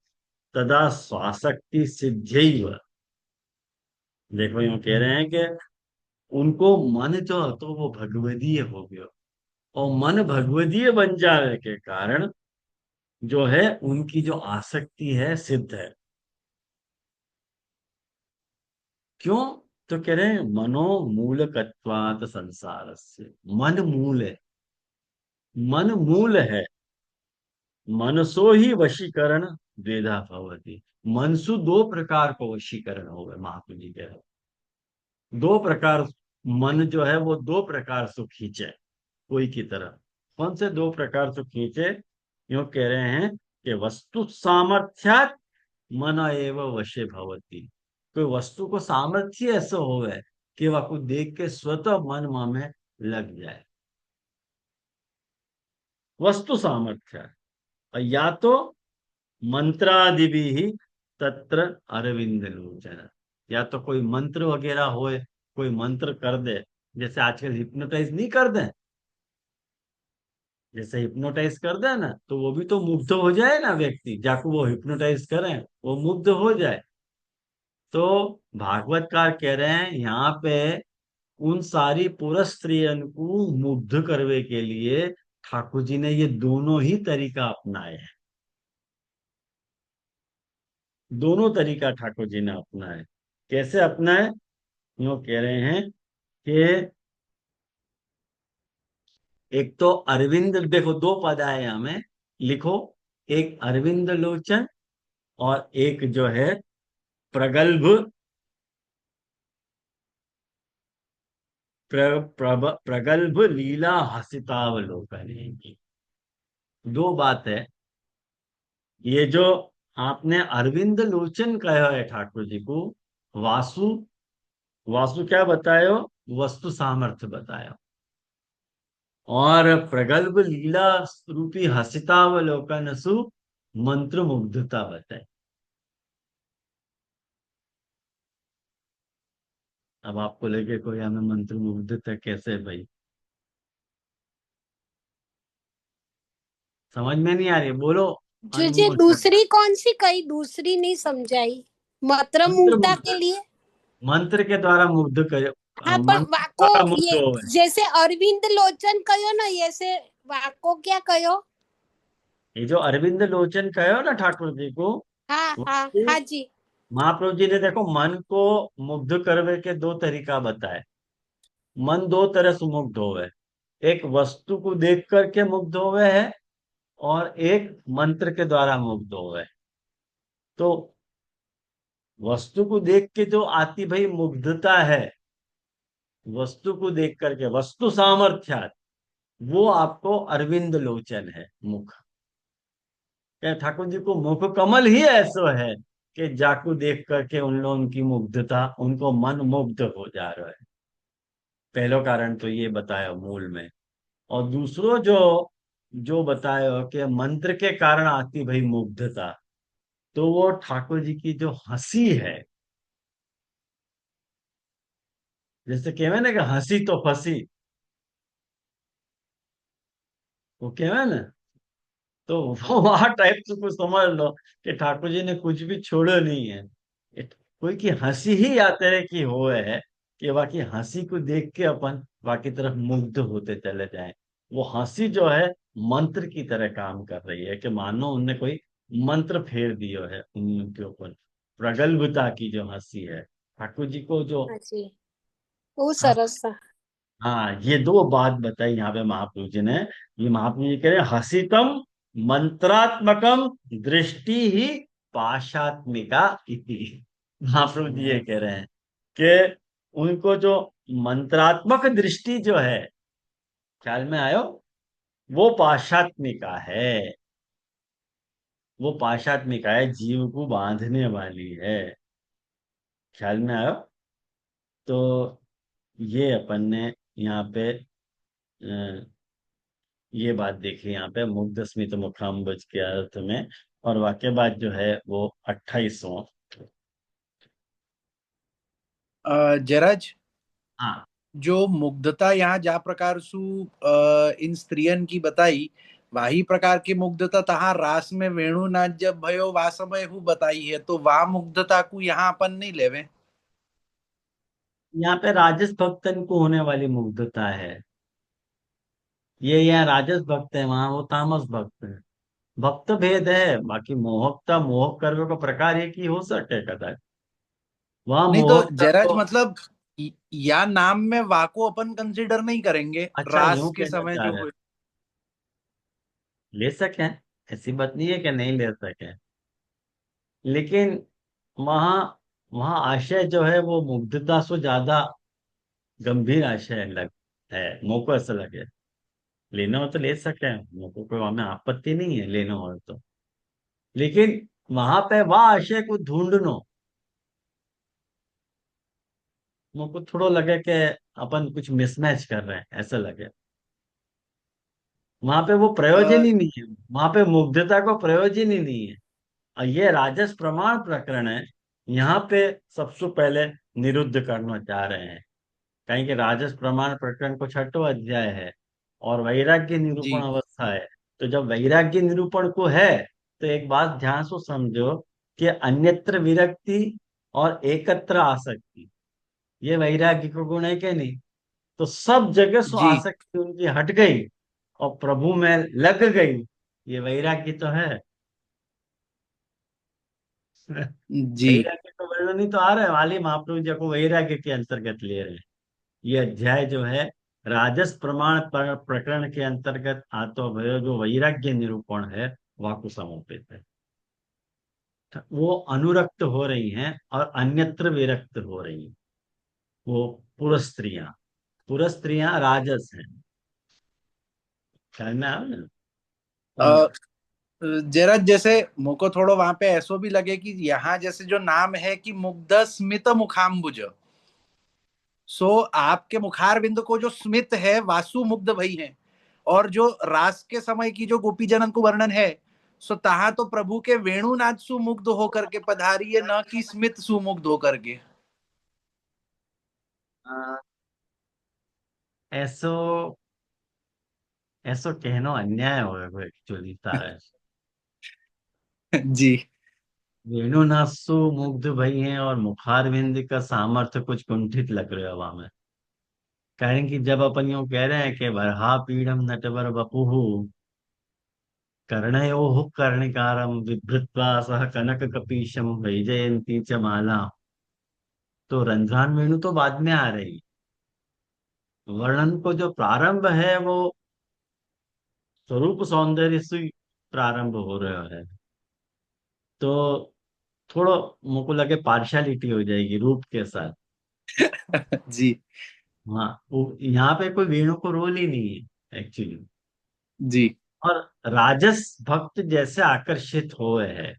तदा स्वासक्ति सिद्ध्यैव। देखो यूं कह रहे हैं कि उनको मन जो है तो वो भगवदीय हो गया, और मन भगवदीय बन जाने के कारण जो है उनकी जो आसक्ति है सिद्ध है। क्यों? तो कह रहे हैं मनो मूलकत्वात् संसारस्य, मन मूल है, मन मूल है। मनसो ही वशीकरण द्वेधा भवति। मनसु दो प्रकार को वशीकरण हो गए, महाप्रभु जी कह रहे हैं। दो प्रकार, मन जो है वो दो प्रकार से खींचे कोई की तरह। कौन से दो प्रकार से खींचे? यूं कह रहे हैं कि वस्तु सामर्थ्यात मन एव वशे भवति। कोई वस्तु को सामर्थ्य ऐसा होवे कि वह को देख के स्वतः मन वहां में लग जाए, वस्तु सामर्थ्य। और या तो मंत्रादि भी ही तत्र अरविंद लोचन, या तो कोई मंत्र वगैरह होए, कोई मंत्र कर दे, जैसे आजकल हिप्नोटाइज नहीं कर दे, जैसे हिप्नोटाइज कर दे ना, तो वो भी तो मुग्ध हो जाए ना व्यक्ति, जाको वो हिप्नोटाइज करें वो मुग्ध हो जाए। तो भागवतकार कह रहे हैं यहाँ पे उन सारी पुरुष स्त्रियन को मुग्ध करने के लिए ठाकुर जी ने ये दोनों ही तरीका अपनाए हैं। दोनों तरीका ठाकुर जी ने अपनाए। कैसे अपनाए? यूं कह रहे हैं कि एक तो अरविंद, देखो दो पद आए हमें, लिखो, एक अरविंद लोचन और एक जो है प्रगल्भ, प्रगल्भ लीला हसितावलोकन की। दो बात है। ये जो आपने अरविंद लोचन कहा है ठाकुर जी को, वासु, वासु क्या बतायो? वस्तु सामर्थ्य बताया। और प्रगल्भ लीला रूपी हसितावलोकन सु मंत्र मुग्धता बताए। अब आपको लगे कोई हमें मंत्र मुग्धता कैसे भाई, समझ में नहीं आ रही, बोलो। तुझे अनमोल दूसरी कौन सी कही? दूसरी नहीं समझाई। मंत्र मंत्र मुग्धता मुग्ध, के लिए। मंत्र के द्वारा मुग्ध कर, हाँ पर मंत्र के वाको द्वारा मुग्ध ये हो। जैसे अरविंद लोचन कहो ना, ऐसे वाको क्या कहो? ये जो अरविंद लोचन कहो ना ठाकुर जी को, हाँ हाँ वो हाँ जी। महाप्रभु जी ने देखो मन को मुग्ध करने के दो तरीका बताए। मन दो तरह से मुग्ध होवे, एक वस्तु को देख करके मुग्ध होवे है, और एक मंत्र के द्वारा मुग्ध होवे। तो वस्तु को देख के जो आती भाई मुग्धता है, वस्तु को देख करके वस्तु सामर्थ्यात, वो आपको अरविंद लोचन है, मुख। क्या ठाकुर जी को मुख कमल ही ऐसा है कि जाकू देख करके उन लोगों की मुग्धता, उनको मन मुग्ध हो जा रहा है। पहला कारण तो ये बताया मूल में। और दूसरो जो जो बताया कि मंत्र के कारण आती भाई मुग्धता, तो वो ठाकुर जी की जो हंसी है, जैसे कहवे ना कि हंसी तो फंसी, वो कहवे ना, तो वो वहां टाइप से कुछ समझ लो कि ठाकुर जी ने कुछ भी छोड़ा नहीं है। कोई की हंसी ही या तरह की हो है कि बाकी हंसी को देख के अपन बाकी तरफ मुग्ध होते चले जाएं। वो हंसी जो है मंत्र की तरह काम कर रही है, कि मानो उनने कोई मंत्र फेर दियो है उनके ऊपर। प्रगल्भता की जो हंसी है ठाकुर जी को जो हाँ जी, वो हंस, सरस था। हाँ ये दो बात बताई यहाँ पे महाप्रभु जी ने। ये महाप्रभु जी कह रहे हैं, हसितम मंत्रात्मकम दृष्टि ही पाशात्मिका इति। महाप्रभु जी ये कह रहे हैं कि उनको जो मंत्रात्मक दृष्टि जो है, ख्याल में आयो, वो पाशात्मिका है। वो पाशात्मिका है, जीव को बांधने वाली है। ख्याल में आयो। तो ये अपन ने यहाँ पे ये बात देखी यहाँ पे मुग्ध स्मित मुखाम्बुज के अर्थ में। और वाक्य बात जो है वो 28वां। जरज, हाँ। जो मुग्धता यहाँ जा प्रकार सु इन स्त्रियन की बताई, वाही प्रकार की मुग्धता तहाँ रास में वेणुनाथ जब भयो वासमय हु बताई है, तो वा मुग्धता को यहाँ अपन नहीं लेवे। यहाँ पे राजस भक्तन को होने वाली मुग्धता है। ये यहाँ राजस भक्त है, वहां वो तामस भक्त है। भक्त भेद है, बाकी मोहकता मोहक कर्म का प्रकार एक ही हो सके कदाच। वहां नहीं तो मोहकता जरज तो, मतलब या नाम में वा को अपन कंसिडर नहीं करेंगे अच्छा रास यूं के कहना समय चाह जो रहे हैं, हुए। ले सके, ऐसी बात नहीं है कि नहीं ले सके। लेकिन वहां वहां आशय जो है वो मुग्धता से ज्यादा गंभीर आशय लग है। मेरे को ऐसा लगे। लेना हो तो ले सकते हैं, मेरे को कोई हमें आपत्ति नहीं है लेना हो तो। लेकिन वहां पे वह आशय को ढूंढनो, मेरे को थोड़ा लगे कि अपन कुछ मिसमैच कर रहे हैं, ऐसा लगे। वहां पे वो प्रयोजन अ, ही नहीं है, वहां पे मुग्धता को प्रयोजन ही नहीं है। और ये राजस प्रमाण प्रकरण है, यहाँ पे सबसे पहले निरुद्ध करना चाह रहे हैं। कहीं कि राजस प्रमाण प्रकरण को छठवां अध्याय है और वैराग्य निरूपण जी अवस्था है। तो जब वैराग्य निरूपण को है, तो एक बात ध्यान से समझो कि अन्यत्र विरक्ति और एकत्र आसक्ति, ये वैराग्य को गुण है कि नहीं। तो सब जगह से जी आसक्ति उनकी हट गई और प्रभु में लग गई, ये वैराग्य तो है। जी। वैराग्य का वर्णन ही तो आ रहा है, वाली महाप्रभु जी को वैराग्य के अंतर्गत ले रहे हैं। ये अध्याय जो है राजस प्रमाण प्रकरण के अंतर्गत आतो भयो जो वैराग्य निरूपण है, वह को समर्पित है। वो अनुरक्त हो रही हैं और अन्यत्र विरक्त हो रही हैं। वो पुरुष स्त्रियां राजस हैं। ख्याल में आया ना। उन अ, जरा जैसे मुझको थोड़ा वहां पे ऐसो भी लगे कि यहाँ जैसे जो नाम है कि मुग्ध स्मित मुखाम्बुज, सो आपके मुखार बिंदु को जो स्मित है वासु मुग्ध भई है, और जो रास के समय की जो गोपी जनन को वर्णन है, सो तहा तो प्रभु के वेणुनाथ सुमुग्ध होकर के पधारी है, न कि स्मित सुमुग्ध होकर के। आ, ऐसो ऐसो कहनो अन्याय होगा एक्चुअली सारा। जी वेणुनासु मुग्ध भई हैं और मुखारविंद का सामर्थ्य कुछ कुंठित लग रहा है हवा में। कारण कि जब अपन यूं कह रहे हैं कि वरहा पीड़म नटवर वपुहु कर्णयोः कर्णिकारं बिभृत्वा सह कनक कपीशम वैजयंती च माला, तो रंध्रान वेणु तो बाद में आ रही। वर्णन को जो प्रारंभ है वो स्वरूप सौंदर्य से प्रारंभ हो रहा है। तो थोड़ा मुझको लगे पार्शियलिटी हो जाएगी रूप के साथ। जी हाँ, यहाँ पे कोई वेणु को रोल ही नहीं है एक्चुअली। जी और राजस भक्त जैसे आकर्षित हुए हैं,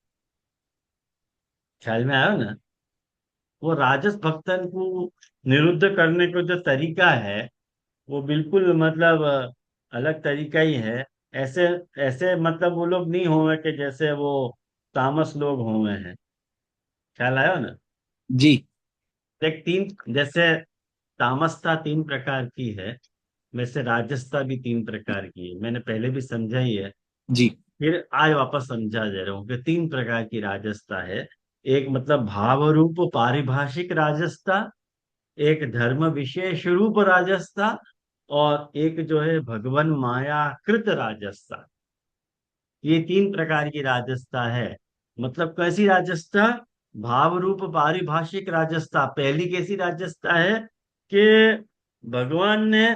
ख्याल में आयो ना। वो राजस भक्तन को निरुद्ध करने को जो तरीका है वो बिल्कुल मतलब अलग तरीका ही है। ऐसे ऐसे मतलब वो लोग नहीं हुए कि जैसे वो तामस लोग हुए हैं। ख्याल आयो ना। जी एक तीन जैसे तामसता तीन प्रकार की है, वैसे राजसता भी तीन प्रकार की है। मैंने पहले भी समझा ही है, जी फिर आज वापस समझा दे रहा हूँ कि तीन प्रकार की राजसता है। एक मतलब भाव रूप पारिभाषिक राजसता, एक धर्म विशेष रूप राजसता, और एक जो है भगवन मायाकृत राजसता। ये तीन प्रकार की राजसता है। मतलब कैसी राजसता? भाव रूप पारिभाषिक राजसता। पहली कैसी राजसता है कि भगवान ने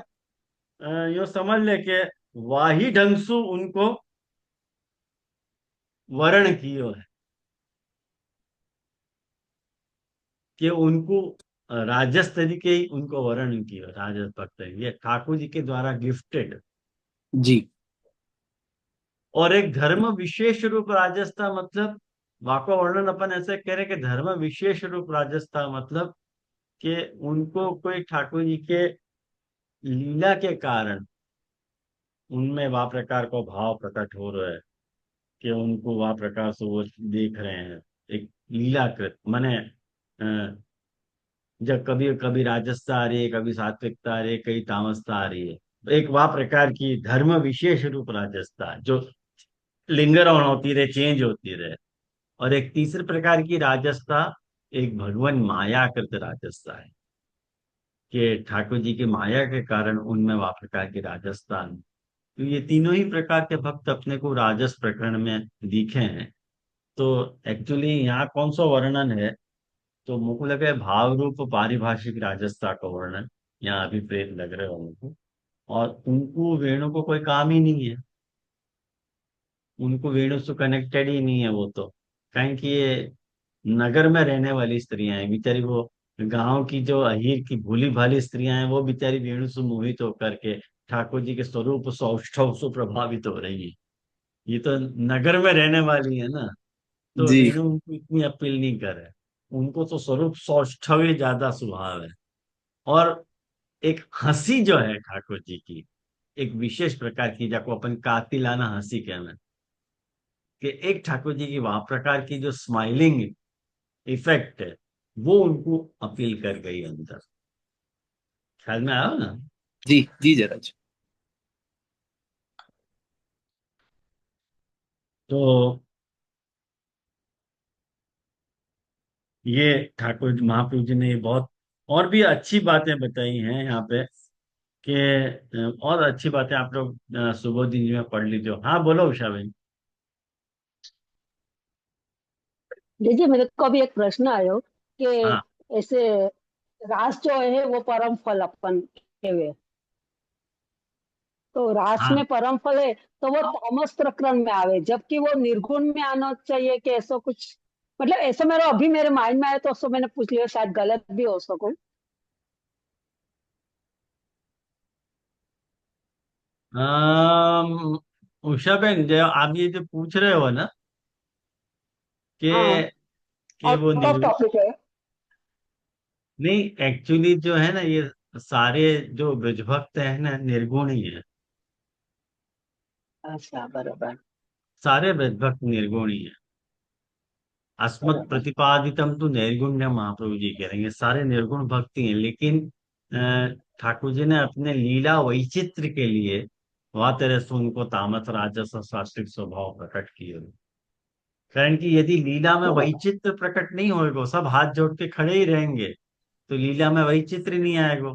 यो समझ ले के वाही ढंग से उनको वर्ण कियो है, कि उनको राजस तरीके ही उनको वर्ण किया, राजस भक्त है ये ठाकुर जी के द्वारा गिफ्टेड। जी और एक धर्म विशेष रूप राजस्थान, मतलब वाको वर्णन अपन ऐसे कह रहे कि धर्म विशेष रूप राजस्थान मतलब कि उनको कोई ठाकुर जी के लीला के कारण उनमें वह प्रकार को भाव प्रकट हो रहा है, कि उनको वह प्रकार से वो देख रहे हैं। एक लीलाकृत माने जब कभी कभी राजसता आ रही है, कभी सात्विकता आ रही है, कहीं तामसता आ रही है, तो एक वह प्रकार की धर्म विशेष रूप राजसता जो लिंगर ऑन होती रहे, चेंज होती रहे। और एक तीसरे प्रकार की राजसता एक भगवान मायाकृत राजसता है, कि ठाकुर जी की माया के कारण उनमें वह प्रकार की राजसता। तो ये तीनों ही प्रकार के भक्त अपने को राजस प्रकरण में दिखे हैं। तो एक्चुअली यहाँ कौन सा वर्णन है? तो मुझको लगा है भाव रूप पारिभाषिक राजसता का वर्णन यहाँ अभिप्रेत लग रहे हो उनको। और उनको वेणु को कोई काम ही नहीं है, उनको वेणु से कनेक्टेड ही नहीं है वो तो। कहीं कि ये नगर में रहने वाली स्त्रियां हैं बेचारी, वो गांव की जो अहीर की भूली भाली स्त्रियां हैं वो बेचारी वेणु से मोहित होकर के ठाकुर जी के स्वरूप सौष्ठव से प्रभावित हो रही है। ये तो नगर में रहने वाली है ना, तो जी वेणु उनको इतनी अपील नहीं करे। उनको तो स्वरूप सौष्ठव ही ज्यादा स्वभाव है। और एक हंसी जो है ठाकुर जी की, एक विशेष प्रकार की, जाको अपन कातिलाना हंसी कहना, कि एक ठाकुर जी की वहां प्रकार की जो स्माइलिंग इफेक्ट है वो उनको अपील कर गई अंदर। ख्याल में आया ना? जी जी जराज। तो ये ठाकुर महाप्रभु जी ने ये बहुत और भी अच्छी बातें बताई हैं यहाँ पे, कि और अच्छी बातें आप लोग सुबह दिन में पढ़ लीजिए। हाँ बोलो उषा भाई। देखिए, मेरे को अभी एक प्रश्न आयो कि हाँ ऐसे रास जो है वो परम फल अपन के वे, तो रास हाँ। में परम फल है तो वो तामस प्रकरण में आवे, जबकि वो निर्गुण में आना चाहिए कि ऐसा कुछ। मतलब ऐसा मेरा अभी मेरे माइंड में आया तो उसको मैंने पूछ लिया, शायद गलत भी हो सकूं। अम, उषा बहन जो आप ये जो पूछ रहे हो ना हाँ, कि वो आउट ऑफ टॉपिक है। नहीं, एक्चुअली जो है ना ये सारे जो ब्रजभक्त है ना निर्गुण ही है। अच्छा, बराबर सारे ब्रजभक्त निर्गुण ही है। अस्मत् बराबर। प्रतिपादितम तो निर्गुण्य महाप्रभु जी कह रहे हैं, सारे निर्गुण भक्ति हैं। लेकिन ठाकुर जी ने अपने लीला वैचित्र के लिए वह तरह से उनको तामस राजस और सात्विक स्वभाव प्रकट किए। कारण कि यदि लीला में वैचित्र प्रकट नहीं होएगा, सब हाथ जोड़ के खड़े ही रहेंगे, तो लीला में वैचित्र नहीं आएगा।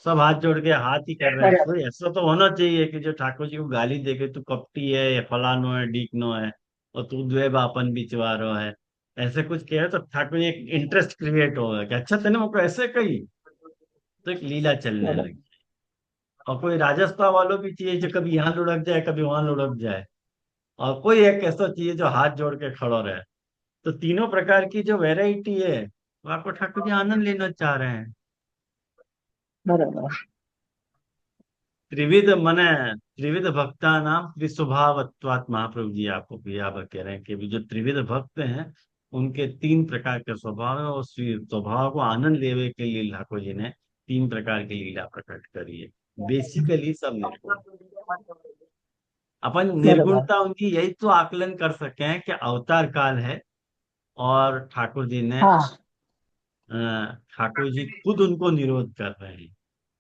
सब हाथ जोड़ के हाथ ही कर रहे हैं। बराबर कोई ऐसा तो होना चाहिए कि जो ठाकुर जी को गाली देके तू कपटी है या फलानो है ढीकनो है और तू दुए बापन बिचवारो है, ऐसे कुछ कहे तो ठाकुर जी एक इंटरेस्ट क्रिएट होगा कि अच्छा तेने मुझको ऐसे कही, तो एक लीला चलने बराबर। लगी। और कोई राजस्था वालों भी चाहिए जो कभी यहाँ लुढ़क जाए कभी वहां लुढ़क जाए, और कोई एक ऐसा चाहिए जो हाथ जोड़ के खड़ा रहे। तो तीनों प्रकार की जो वैरायटी है वो आपको ठाकुर जी आनंद लेना चाह रहे हैं। बराबर। त्रिविध मने त्रिविध भक्ता नाम त्रिस्वभावत्वात् महाप्रभु जी आपको यहाँ पर कह रहे हैं कि जो त्रिविध भक्त हैं उनके तीन प्रकार के स्वभाव है, और स्वभाव को आनंद लेवे के लिए ठाकुर जी ने तीन प्रकार की लीला प्रकट करी है। बेसिकली सब निर्गुण। अपन बराबर। निर्गुणता उनकी यही तो आकलन कर सके हैं कि अवतार काल है और ठाकुर जी ने हाँ, अ, ठाकुर जी खुद उनको निरोध कर रहे हैं।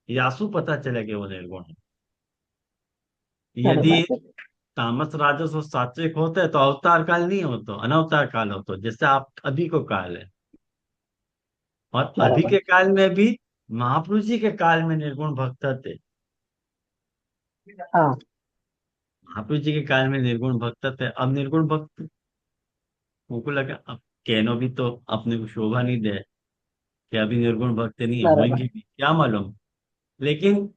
यासु पता चले कि वो निर्गुण है। यदि बराबर। तामस राजस और सात्विक होते तो अवतार काल नहीं होता, अनवतार काल होता, जैसे आप अभी को काल है। और अभी बराबर। के काल में भी महापुरुष जी के काल में निर्गुण भक्त थे। हाँ महापुरुष जी के काल में निर्गुण भक्त थे। अब निर्गुण भक्त उनको लगा अब कहनो भी तो अपने को शोभा नहीं दे कि अभी निर्गुण भक्त नहीं है, बराबर। होंगे भी क्या मालूम। लेकिन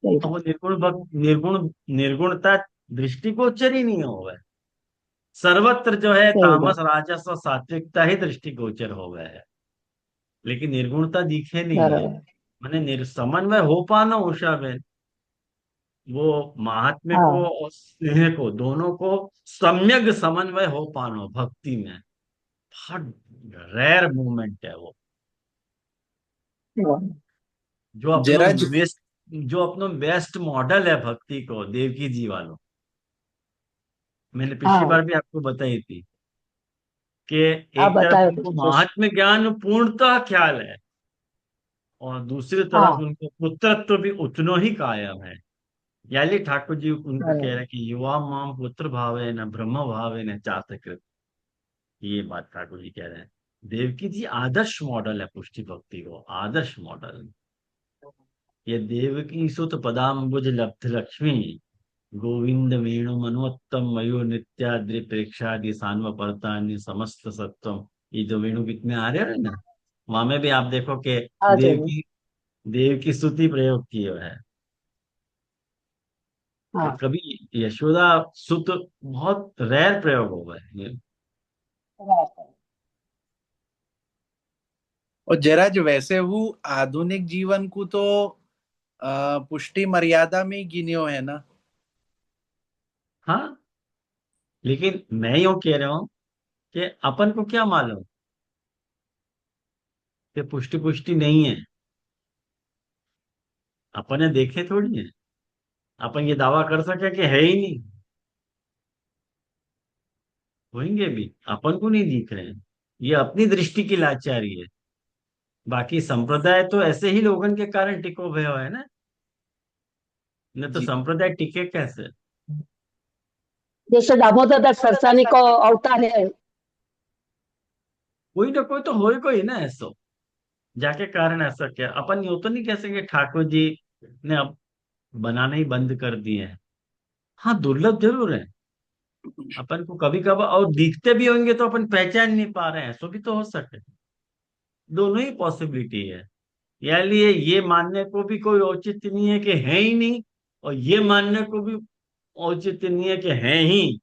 सही अब बात। वो निर्गुण भक्त निर्गुणता दृष्टिगोचर ही नहीं हो गए। सर्वत्र जो है सही बात। तामस राजस और सात्विकता ही दृष्टिगोचर हो गए है, लेकिन निर्गुणता दिखे नहीं है। बराबर। मैंने समन्वय हो पाना उषा बहन, वो महात्म्य को हाँ और स्नेह को दोनों को सम्यक समन्वय हो पाना भक्ति में बहुत रेयर मूवमेंट है वो। बराबर। जो अपनो जरा बेस्ट जो अपनो बेस्ट मॉडल है भक्ति को देवकी जी वालों। मैंने पिछली हाँ बार भी आपको बताई थी कि आप एक तरफ बताए थे उनको यस। महात्म्य ज्ञान पूर्णतः ख्याल है और दूसरी तरफ हाँ उनको पुत्रत्व भी उतनो ही कायम है। यानी ठाकुर जी उनको कह रहे बराबर। हैं कि युवा माम पुत्र भावे न ब्रह्म भावे न चातकृत। ये बात ठाकुर जी कह रहे हैं। देवकी जी आदर्श मॉडल है पुष्टि भक्ति को, आदर्श मॉडल। ये देवकी सुत पदाम्बुज लब्ध लक्ष्मी गोविंद वेणु मनोत्तम मयूर नित्याद्रि प्रेक्षादि सान्व परतान्य समस्त सत्वम। ये जो वेणु कितने आ रहे हैं ना, वहां में भी आप देखो कि हाँ देव जरूर। की देव की स्तुति प्रयोग की है। और हाँ कभी यशोदा सुत बहुत रेयर प्रयोग होगा ये। बराबर। और जरा जो वैसे हूँ आधुनिक जीवन को तो पुष्टि मर्यादा में ही गिनियो है ना। हाँ, लेकिन मैं यूं कह रहा हूं कि अपन को क्या मालूम कि पुष्टि पुष्टि नहीं है। अपन ने देखे थोड़ी है। अपन ये दावा कर सके कि है ही नहीं, होंगे भी, अपन को नहीं दिख रहे हैं। ये अपनी दृष्टि की लाचारी है। बाकी संप्रदाय तो ऐसे ही लोगन के कारण टिको भय है ना, न तो जी संप्रदाय टिके कैसे। जैसे दामोदर दास सरसानी को अवतार है। कोई ना कोई तो हो ही कोई ना ऐसा जाके कारण ऐसा क्या। अपन यूं तो नहीं कह सके ठाकुर जी ने अब बनाने ही बंद कर दिए हैं। हाँ, दुर्लभ जरूर है। अपन को कभी कभार और दिखते भी होंगे तो अपन पहचान नहीं पा रहे हैं, ऐसा भी तो हो सके। दोनों ही पॉसिबिलिटी है। या लिए ये मानने को भी कोई औचित्य नहीं है कि है ही नहीं, और ये मानने को भी औचित्य नहीं है कि है ही।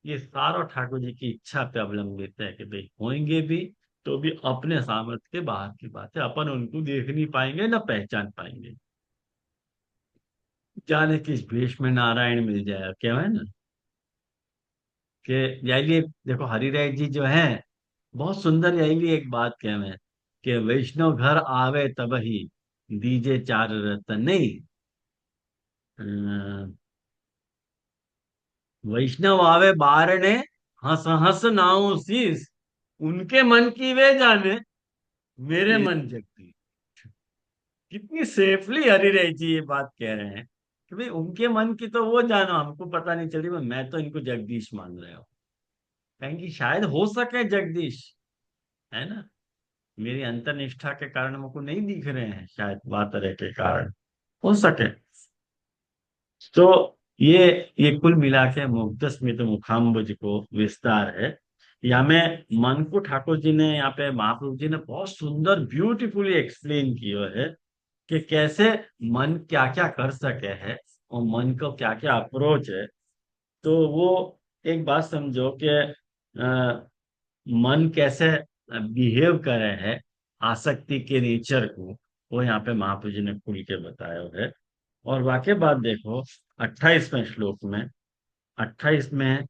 ये सारा ठाकुर जी की इच्छा पे अवलंबित है कि भाई होंगे भी तो भी अपने सामर्थ्य के बाहर की बात है। अपन उनको देख नहीं पाएंगे ना पहचान पाएंगे। जाने किस भेष में नारायण मिल जाए, क्या है ना कि यही देखो हरिराय जी जो है बहुत सुंदर यही एक बात कह में कि वैष्णव घर आवे तब ही दीजे चार रतन नहीं। अ, वैष्णव आवे बारने हंस हंस नाउ शीस उनके मन की वे जाने मेरे ये मन जगती। कितनी सेफली हरिराय जी ये बात कह रहे हैं कि भाई उनके मन की तो वो जानो, हमको पता नहीं चली, मैं तो इनको जगदीश मान रहे हो। कहेंगे कि शायद हो सके जगदीश, है ना, मेरी अंतर्निष्ठा के कारण मुझको नहीं दिख रहे हैं, शायद बात तरह के कारण हो सके। तो ये ये कुल मिला के मुग्ध स्मित मुखाम्बुज को विस्तार है। यहाँ में मन को ठाकुर जी ने, यहाँ पे महाप्रभु जी ने बहुत सुंदर ब्यूटीफुली एक्सप्लेन किया है कि कैसे मन क्या क्या कर सके है और मन को क्या क्या अप्रोच है। तो वो एक बात समझो कि मन कैसे बिहेव करे है आसक्ति के नेचर को, वो यहाँ पे महाप्रभु जी ने खुल के बताया है। और वाकई बात देखो 28वें श्लोक में, 28 में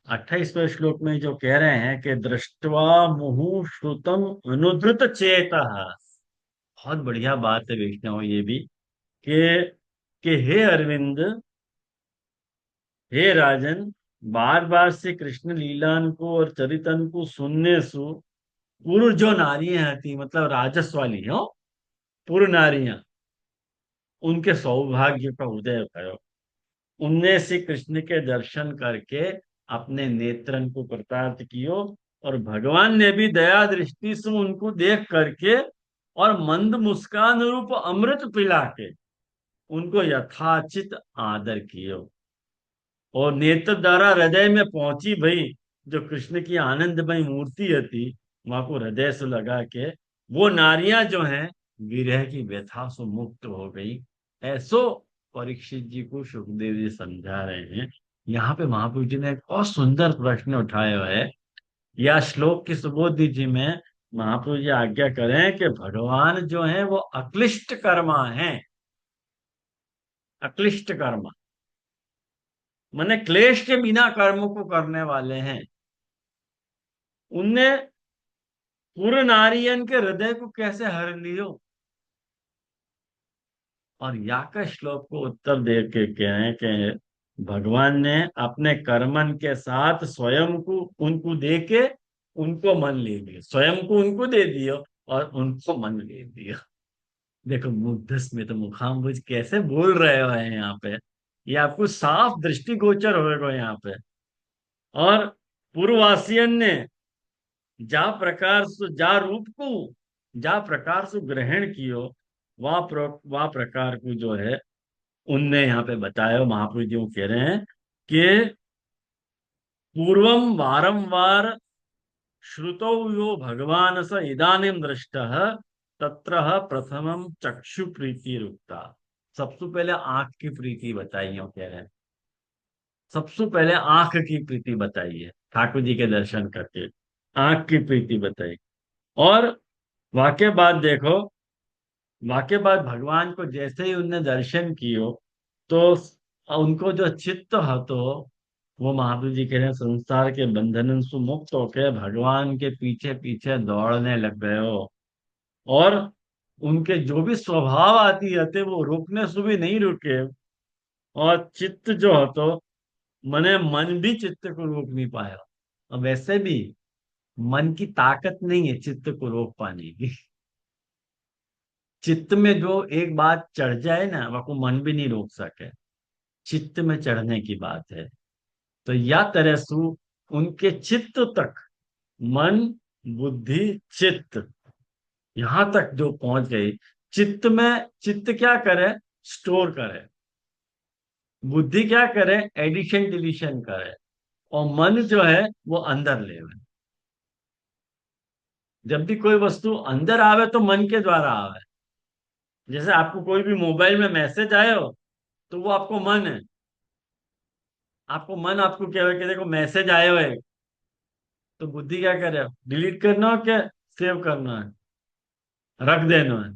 28वें श्लोक में जो कह रहे हैं कि दृष्टवा मुहु श्रुतम अनुद्रुत चेता। बहुत बढ़िया बात है वैष्णव ये भी कि हे अरविंद, हे राजन, बार बार से कृष्ण लीलान को और चरितन को सुनने सु पूर्व जो नारियां थी, मतलब राजस वाली हो पूर्व नारियां, उनके सौभाग्य का उदय भयो। उनने श्री कृष्ण के दर्शन करके अपने नेत्रन को कृतार्थ कियो, और भगवान ने भी दया दृष्टि से उनको देख करके और मंद मुस्कान रूप अमृत पिला के उनको यथाचित आदर कियो। और नेत्र द्वारा हृदय में पहुंची भाई, जो कृष्ण की आनंदमय मूर्ति थी वहां को हृदय से लगा के वो नारियां जो हैं विरह की व्यथा से मुक्त हो गई। ऐसो परीक्षित जी को सुखदेव जी समझा रहे हैं। यहाँ पे महाप्रभु जी ने एक बहुत सुंदर प्रश्न उठाया हुआ है। या श्लोक की सुबोधि जी में महाप्रभु जी आज्ञा करें कि भगवान जो है वो अक्लिष्ट कर्मा है। अक्लिष्ट कर्मा माने क्लेश के बिना कर्म को करने वाले हैं। उनने पूर्ण नारियन के हृदय को कैसे हर लियो। और याका श्लोक को उत्तर दे के कहें कि भगवान ने अपने कर्मन के साथ स्वयं को उनको दे के उनको मन ले लिया, स्वयं को उनको दे दियो और उनको मन ले दिया। देखो मुग्ध स्मित मुखाम्बुज कैसे बोल रहे हो है यहाँ पे, ये आपको साफ दृष्टिगोचर होगा यहाँ पे। और पूर्ववासियन ने जा प्रकार से जा रूप को जा प्रकार से ग्रहण कियो, वह प्रकार को जो है उनने यहाँ पे बताया। महाप्रभु जी वो कह रहे हैं कि पूर्वम वारंवार श्रुतौ यो भगवान स इदानीम दृष्टः तत्र प्रथमम चक्षु प्रीति रुक्ता। सबसे पहले आंख की प्रीति बताइए, वो कह रहे हैं सबसे पहले आंख की प्रीति बताइए। ठाकुर जी के दर्शन करके आंख की प्रीति बताई। और वाक्य बाद देखो, वाक्य बाद भगवान को जैसे ही उनने दर्शन कियो तो उनको जो चित्त हतो वो महाप्रभु जी कह रहे हैं संसार के बंधन से मुक्त होकर भगवान के पीछे पीछे दौड़ने लग गए हो। और उनके जो भी स्वभाव आती रहते वो रुकने से भी नहीं रुके। और चित्त जो हतो मने मन भी चित्त को रोक नहीं पाया। और वैसे भी मन की ताकत नहीं है चित्त को रोक पाने की। चित्त में जो एक बात चढ़ जाए ना वो मन भी नहीं रोक सके। चित्त में चढ़ने की बात है। तो या तरह से उनके चित्त तक मन बुद्धि चित्त यहां तक जो पहुंच गई। चित्त में चित्त क्या करे, स्टोर करे। बुद्धि क्या करे, एडिशन डिलीशन करे। और मन जो है वो अंदर ले आवे। जब भी कोई वस्तु अंदर आवे तो मन के द्वारा आवे। जैसे आपको कोई भी मोबाइल में मैसेज आए हो तो वो आपको मन है। आपको मन आपको क्या है कि देखो मैसेज आए हुए है, तो बुद्धि क्या करे, डिलीट करना हो क्या सेव करना है, रख देना है।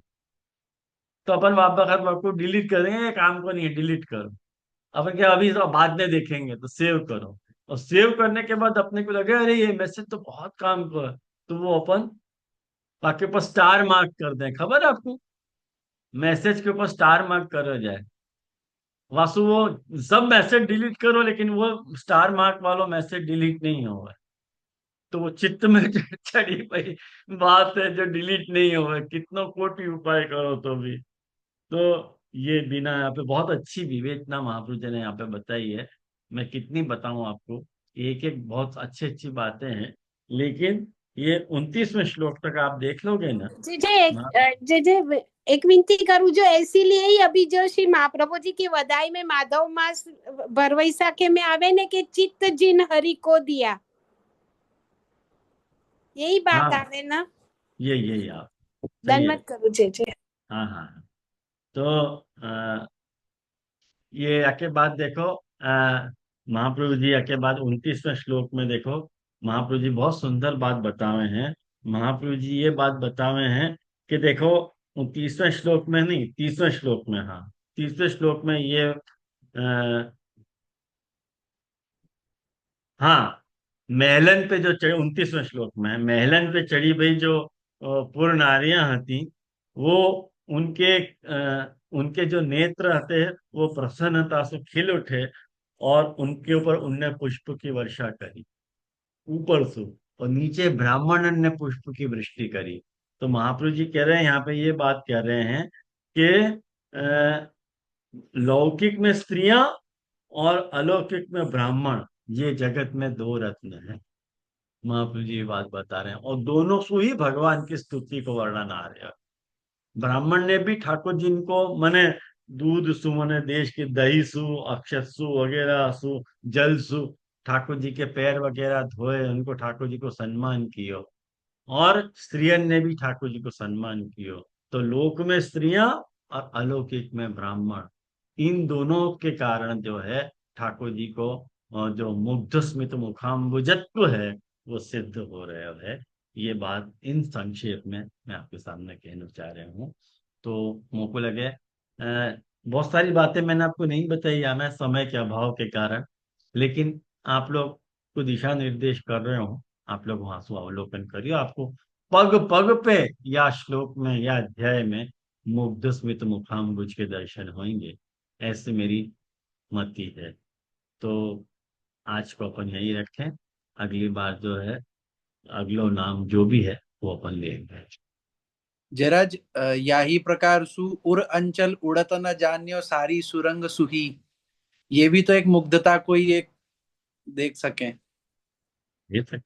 तो अपन वापस आपको डिलीट कर देंगे, ये काम को नहीं है डिलीट करो। अपन क्या अभी तो बाद में देखेंगे तो सेव करो। और सेव करने के बाद अपने को लगे अरे ये मैसेज तो बहुत काम को है, तो वो अपन आपके ऊपर स्टार मार्क कर दें। खबर है आपको, मैसेज के ऊपर स्टार मार्क करो जाए। वासु वो सब मैसेज डिलीट करो लेकिन वो स्टार मार्क वाला मैसेज डिलीट नहीं होगा। तो वो चित्त में जो चढ़ी हुई बात है जो डिलीट नहीं होगा, कितना कोटि उपाय करो तो भी। तो ये बिना यहाँ पे बहुत अच्छी विवेचना महाप्रभु जी ने यहाँ पे बताई है। मैं कितनी बताऊं आपको, एक एक बहुत अच्छी अच्छी बातें हैं। लेकिन ये 29वें श्लोक तक आप देख लोगे ना। जे एक विनती करूं जो इसीलिए ही अभी जो श्री महाप्रभु जी की वदाई में माधव मास बरवैसाखे में आवे ने के चित्त जिन हरि को दिया, यही बात हाँ आवे ना। यही आप सही है। दंडवत करूं जे। हाँ हाँ। तो ये आके बात देखो, महाप्रभु जी आके बाद 29वें श्लोक में देखो महाप्रभु जी बहुत सुंदर बात बतावे हैं। महाप्रभु जी ये बात बतावे हैं कि देखो 29वें श्लोक में नहीं 30वें श्लोक में, हाँ 30वें श्लोक में ये हाँ महलन पे जो चढ़ी 29वें श्लोक में महलन पे चढ़ी भाई जो पूर्ण नारियां थी वो उनके जो नेत्र थे वो प्रसन्नता से खिल उठे और उनके ऊपर उनने पुष्प की वर्षा करी ऊपर से, और नीचे ब्राह्मण ने पुष्प की वृष्टि करी। तो महाप्रभु जी कह रहे हैं यहाँ पे ये बात कह रहे हैं कि लौकिक में स्त्रियां और अलौकिक में ब्राह्मण, ये जगत में दो रत्न है। महाप्रभु जी ये बात बता रहे हैं, और दोनों सु ही भगवान की स्तुति को वर्णन आ रहे हैं। ब्राह्मण ने भी ठाकुर जी को मने दूध सु, मने देश के दही सु, अक्षत सु वगैरह सु, जल सु, ठाकुर जी के पैर वगैरह धोए, उनको ठाकुर जी को सम्मान कियो। और स्त्रियन ने भी ठाकुर जी को सम्मान कियो। तो लोक में स्त्रियां और अलौकिक में ब्राह्मण, इन दोनों के कारण जो है ठाकुर जी को जो मुग्ध स्मित मुखाम्बुजत्व है वो सिद्ध हो रहा है। ये बात इन संक्षेप में मैं आपके सामने कहना चाह रहा हूँ। तो मुझको लगे बहुत सारी बातें मैंने आपको नहीं बताई या मैं समय के अभाव के कारण, लेकिन आप लोग को दिशा निर्देश कर रहे हो, आप लोग वहां से अवलोकन करिए, आपको पग पग पे या श्लोक में या अध्याय में मुग्ध स्मित मुखाम्बुज के दर्शन होंगे, ऐसे मेरी मति है। तो आज को अपन यही रखें, अगली बार जो है अगलो नाम जो भी है वो अपन लेंगे। जरज याही प्रकार सु उर अंचल उड़त न जान्यो सारी सुरंग सुही, ये भी तो एक मुग्धता को ही एक देख सकें। ये तक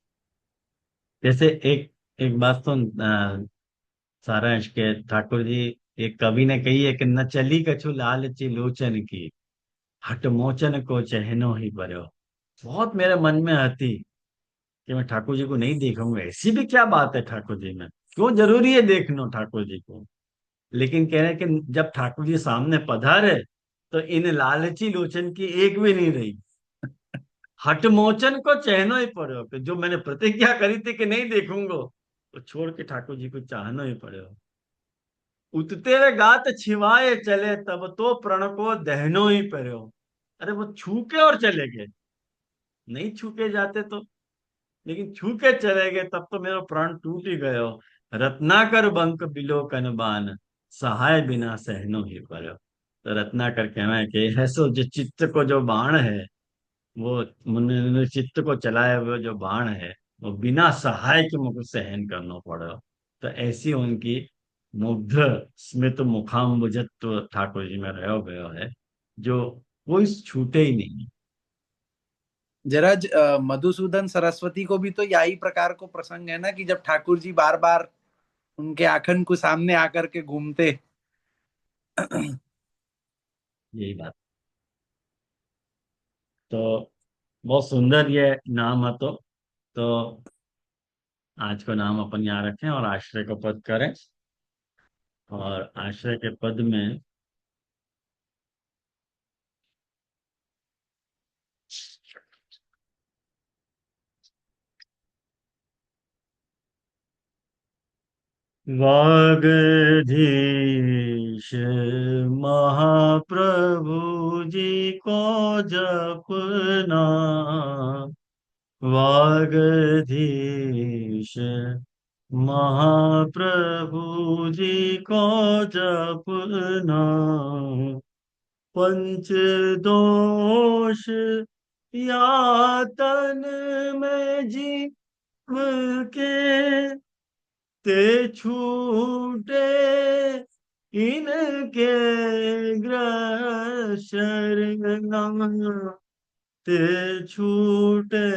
जैसे एक एक बात तो सारांश के ठाकुर जी, एक कवि ने कही है कि न चली कछु लालची लोचन की, हट मोचन को चहनो ही पर्यो। बहुत मेरे मन में आती कि मैं ठाकुर जी को नहीं देखूंगा, ऐसी भी क्या बात है ठाकुर जी में, क्यों जरूरी है देखना ठाकुर जी को। लेकिन कह रहे हैं कि जब ठाकुर जी सामने पधारे तो इन लालची लोचन की एक भी नहीं रही। हट मोचन को चहनो ही पड़ो, कि जो मैंने प्रतिज्ञा करी थी कि नहीं देखूंगा, तो छोड़ के ठाकुर जी को चाहना ही पड़े। उतते वे गात छिवाए चले, तब तो प्रण को दहनो ही पड़ो। अरे वो छू के और चले गए, नहीं छू के जाते तो, लेकिन छू के चले गए तब तो मेरा प्राण टूट ही गयो। रत्नाकर बंक बिलो कनबान, सहाय बिना सहनो ही पड़ो। तो रत्नाकर कहना है कि ऐसो जो चित्त को जो बाण है, वो मन चित्त को चलाए हुए जो बाण है, वो बिना सहाय के मुझको सहन करना पड़ो। तो ऐसी उनकी मुग्ध स्मित मुखाम्बुजत्व ठाकुर जी में रहो गयो है, जो कोई छूटे ही नहीं। जरज मधुसूदन सरस्वती को भी तो यही प्रकार को प्रसंग है ना, कि जब ठाकुर जी बार बार उनके आखन को सामने आकर के घूमते। यही बात। तो बहुत सुंदर ये नाम है। तो आज का नाम अपन यहाँ रखें और आश्रय का पद करें। और आश्रय के पद में वागधीश महाप्रभु जी को जपना, वागधीश महाप्रभु जी को जपना, पंच दोष यातन में जीव के, ते छूटे इनके ग्रह शरण, ते छूटे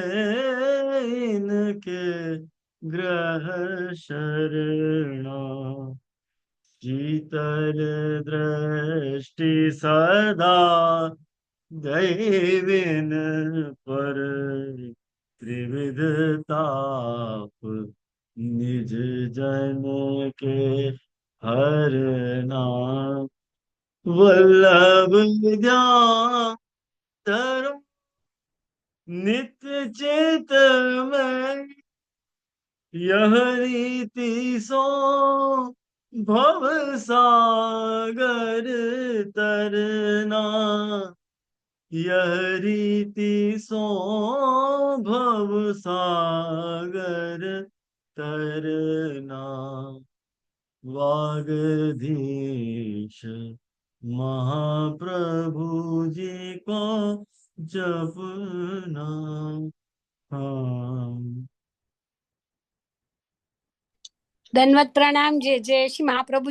इनके ग्रह शरण, शीतल दृष्टि सदा दैविन पर, त्रिविध ताप निज जन के हरना, वल्लभ ध्यान धर्म नित्य चित में, यह रीति सो भव सागर तरना, यह रीति सो भव सागर तरना, वागधीश महाप्रभु जी को जपना। हाँ। दंडवत प्रणाम। जय जय श्री महाप्रभु।